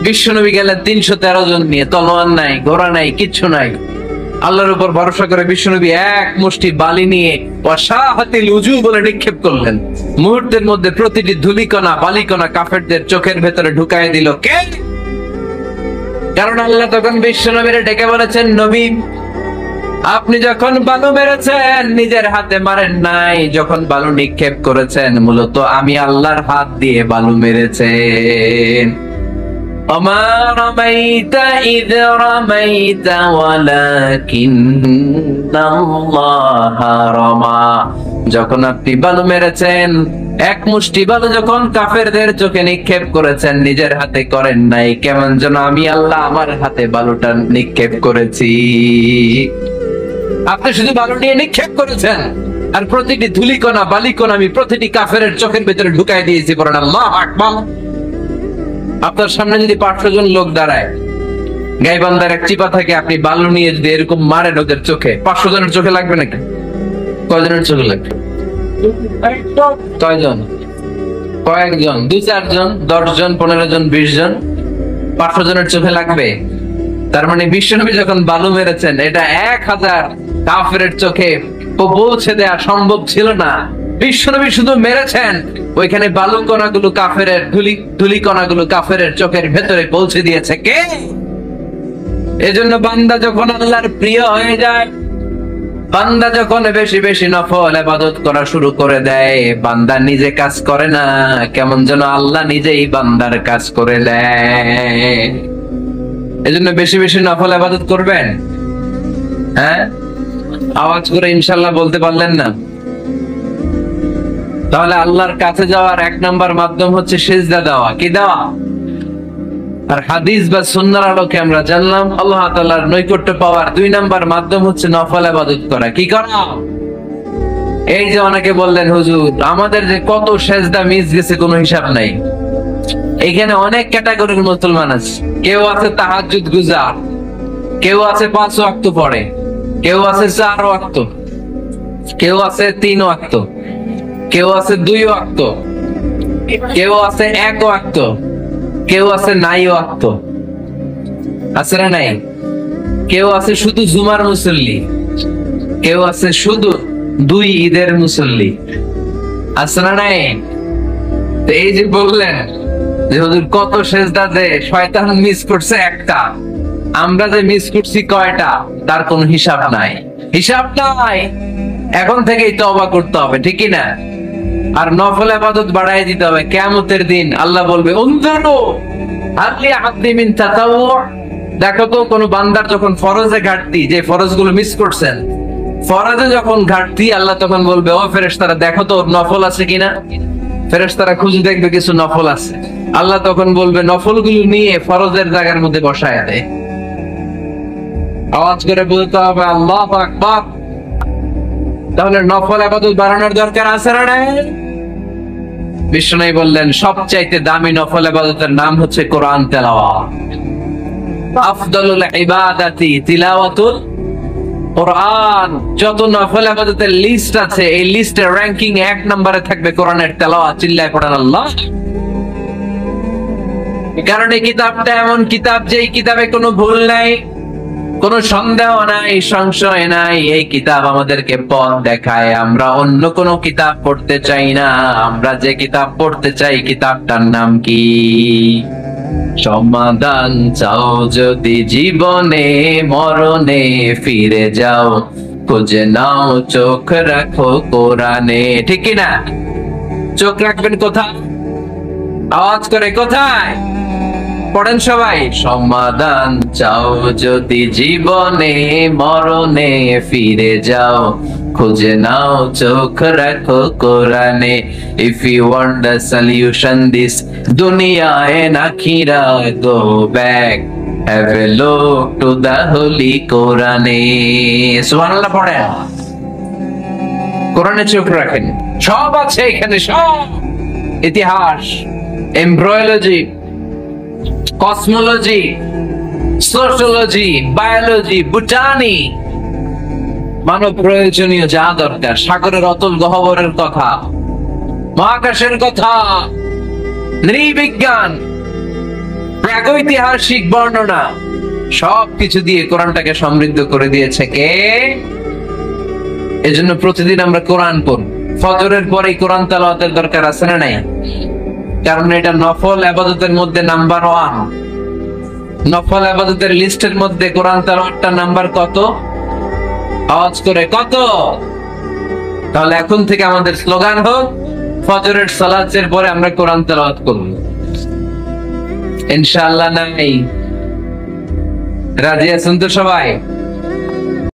বিশ্বনবী গেলেন 313 জন নিয়ে, তলোয়ার নাই, ঘোড়া নাই, কিচ্ছু নাই। আল্লাহর উপর ভরসা করে বিশ্বনবী এক মুষ্টি বালি নিয়ে ওয়াশাহাতিল উজু বলে নিক্ষেপ করলেন। মুহূর্তের মধ্যে প্রতিটি ধুলিকণা বালিকণা কাফেরদের চোখের ভেতরে ঢুকায় দিল কে? কারণ আল্লাহ তখন বিশ্বনবীরে ডেকে বলেছেন, নবী আপনি যখন বালু মেরেছেন নিজের হাতে মারেন নাই, যখন বালু নিক্ষেপ করেছেন মূলত আমি আল্লাহর হাত দিয়ে বালু মেরেছেন। ওমা রামাইতা ইয রামাইতা ওয়ালাকিন্নাল্লাহা রামা, যখন আপনি বালু মেরেছেন, এক মুষ্টি বালু যখন কাফেরদের চোখে নিক্ষেপ করেছেন নিজের হাতে করেন নাই, কেমন যেন আমি আল্লাহ আমার হাতে বালুটা নিক্ষেপ করেছি। আপনি শুধু বালু নিয়ে নিক্ষেপ করেছেন, আর প্রতিটি ধুলিকণা বালিকণা আমি প্রতিটি কাফেরের চোখের ভিতরে ঢুকাই দিয়েছি। বলেন আল্লাহু আকবার। আপনার সামনে যদি 500 জন লোক দাঁড়ায়, গাইবান্ধার এক চিপা থাকে, আপনি বালু নিয়ে যদি এরকম মারেন ওদের চোখে, 500 জনের চোখে লাগবে নাকি? কয়জনের চোখে লাগবে? কয়জন? কয়েকজন, 2-4 জন, 10 জন, 15 জন, 20 জন, 500 জনের চোখে লাগবে। তার মানে বিশ্বনবী যখন বালু মেরেছেন এটা 1000 কাফেরের চোখে পৌঁছে দেওয়া সম্ভব ছিল না। বিশ্বনবী শুধু মেরেছেন, ওইখানে বালু কণাগুলো কাফেরের ধুলি কণাগুলো কাফেরের চোখের ভেতরে পৌঁছে দিয়েছে কে? এজন্য বান্দা যখন আল্লাহর প্রিয় হয়ে যায়, বান্দা যখন বেশি বেশি নফল ইবাদত করা শুরু করে দেয়, বান্দা নিজে কাজ করে না, কেমন যেন আল্লাহ নিজেই বান্দার কাজ করে দেয়। এজন্য বেশি বেশি নফল ইবাদত করবেন। হ্যাঁ, আওয়াজ করে ইনশাআল্লাহ বলতে পারলেন না? তাহলে আল্লাহর কাছে যাওয়ার 1 নাম্বার মাধ্যম হচ্ছে সিজদা দেওয়া। কি দেওয়া? আর হাদিস বা সুন্নাহর আলোকে আমরা জানলাম আল্লাহ তাআলার নৈকট্য পাওয়ার 2 নাম্বার মাধ্যম হচ্ছে নফল ইবাদত করা। কি করা? এই যে অনেকে বললেন হুজুর আমাদের যে কত সিজদা মিস গেছে কোনো হিসাব নাই। এখানে অনেক ক্যাটাগরির মুসলমান আছে। কেউ আছে তাহাজ্জুদ গুজার, কেউ আছে 5 ওয়াক্ত পড়ে, কেউ আছে 4 ওয়াক্ত, কেউ আছে 3 ওয়াক্ত, কেউ আছে 2 ওয়াক্ত, কেউ আছে 1 ওয়াক্ত, কেউ আছে নাই ওয়াক্ত। আছে না নাই? কেউ আছে শুধু জুমার মুসল্লি, কেউ আছে শুধু 2 ঈদের মুসল্লি। আছে না নাই? তো এই যে বললেন যে হুজুর কত সিজদা যে শয়তান মিস করছে একটা, আমরা যে মিস করছি কয়টা তার কোনো হিসাব নাই। হিসাব নাই, এখন থেকেই তওবা করতে হবে, ঠিক কি না? আর নফল ইবাদত বাড়ায় দিতে হবে। কিয়ামতের দিন আল্লাহ বলবে উনজুরু হালি আবদি মিন তাতাওউ, দেখো তো কোন বান্দার যখন ফরজে ঘাটতি, যে ফরজগুলো মিস করছেন, ফরজে যখন ঘাটতি আল্লাহ তখন বলবে ও ফেরেশতারা দেখো তো নফল আছে কিনা। ফেরেশতারা খুঁজে দেখবে কিছু নফল আছে, আল্লাহ তখন বলবে নফলগুলো নিয়ে ফরজের জায়গার মধ্যে বসায় দেয়। আওয়াজ করে বলতে হবে আল্লাহু আকবার। তাহলে নফল ইবাদত বাড়ানোর দরকার আছে না নাই? বিষ্ণু বললেন সবচাইতে দামি নফল ইবাদতের নাম হচ্ছে কোরআন তেলাওয়াত। আফদালুল ইবাদাতি তিলাওয়াতুল কোরআন। যত নফল ইবাদতের লিস্ট আছে এই লিস্টের র‍্যাঙ্কিং 1 নম্বরে থাকবে কোরআনের তেলাওয়াত। চিল্লায় পড়েন আল্লাহ। কারণ এই কিতাবটা এমন কিতাব যেই কিতাবে কোনো ভুল নাই, কোনো সন্দেহ নাই, সংশয় নাই। এই কিতাব আমাদেরকে পথ দেখায়। আমরা অন্য কোনো কিতাব পড়তে চাই না, আমরা যে কিতাব পড়তে চাই কিতাবটার নাম কি? সমাধান চাও যদি জীবনে মরণে ফিরে যাও, খুঁজে নাও চোখ রাখো কোরআনে। ঠিক কি না? চোখ রাখবেন কোথায়? আওয়াজ করে কোথায়? পড়েন সবাই। সমাধান চাও যদি জীবনে মরণে ফিরে যাও, খুঁজে নাও চোখ রাখো কোরআনে। If you want the solution this dunya and akhirah, go back, have a look to the holy Quran. সুবহানাল্লাহ পড়েন। কোরআনে চোখ রাখেন, সব আছে এখানে, সব। ইতিহাস, embryology, cosmology, sociology, biology, botany, মানব প্রয়োজনীয় যা দরকার, সাগরের অতল গহ্বরের কথা, মহাকাশের কথা, নৃবিজ্ঞান, প্রাগৈতিহাসিক বর্ণনা, সবকিছু দিয়ে কোরআনটাকে সমৃদ্ধ করে দিয়েছে কে? এজন্য প্রতিদিন আমরা কোরআন পড়ব। ফজরের পরে কোরআন তেলাওয়াতের দরকার আছে না নাই? কারণ এটা নফল ইবাদতের মধ্যে নাম্বার 1। নফল ইবাদতের লিস্টের মধ্যে কোরআন তেলাওয়াতটা নাম্বার কত? আওয়াজ করে কত? তাহলে এখন থেকে আমাদের স্লোগান হোক, ফজরের সালাতের পরে আমরা কোরআন তেলাওয়াত করব। ইনশাআল্লাহ। নাই রাজি আছেন তো সবাই?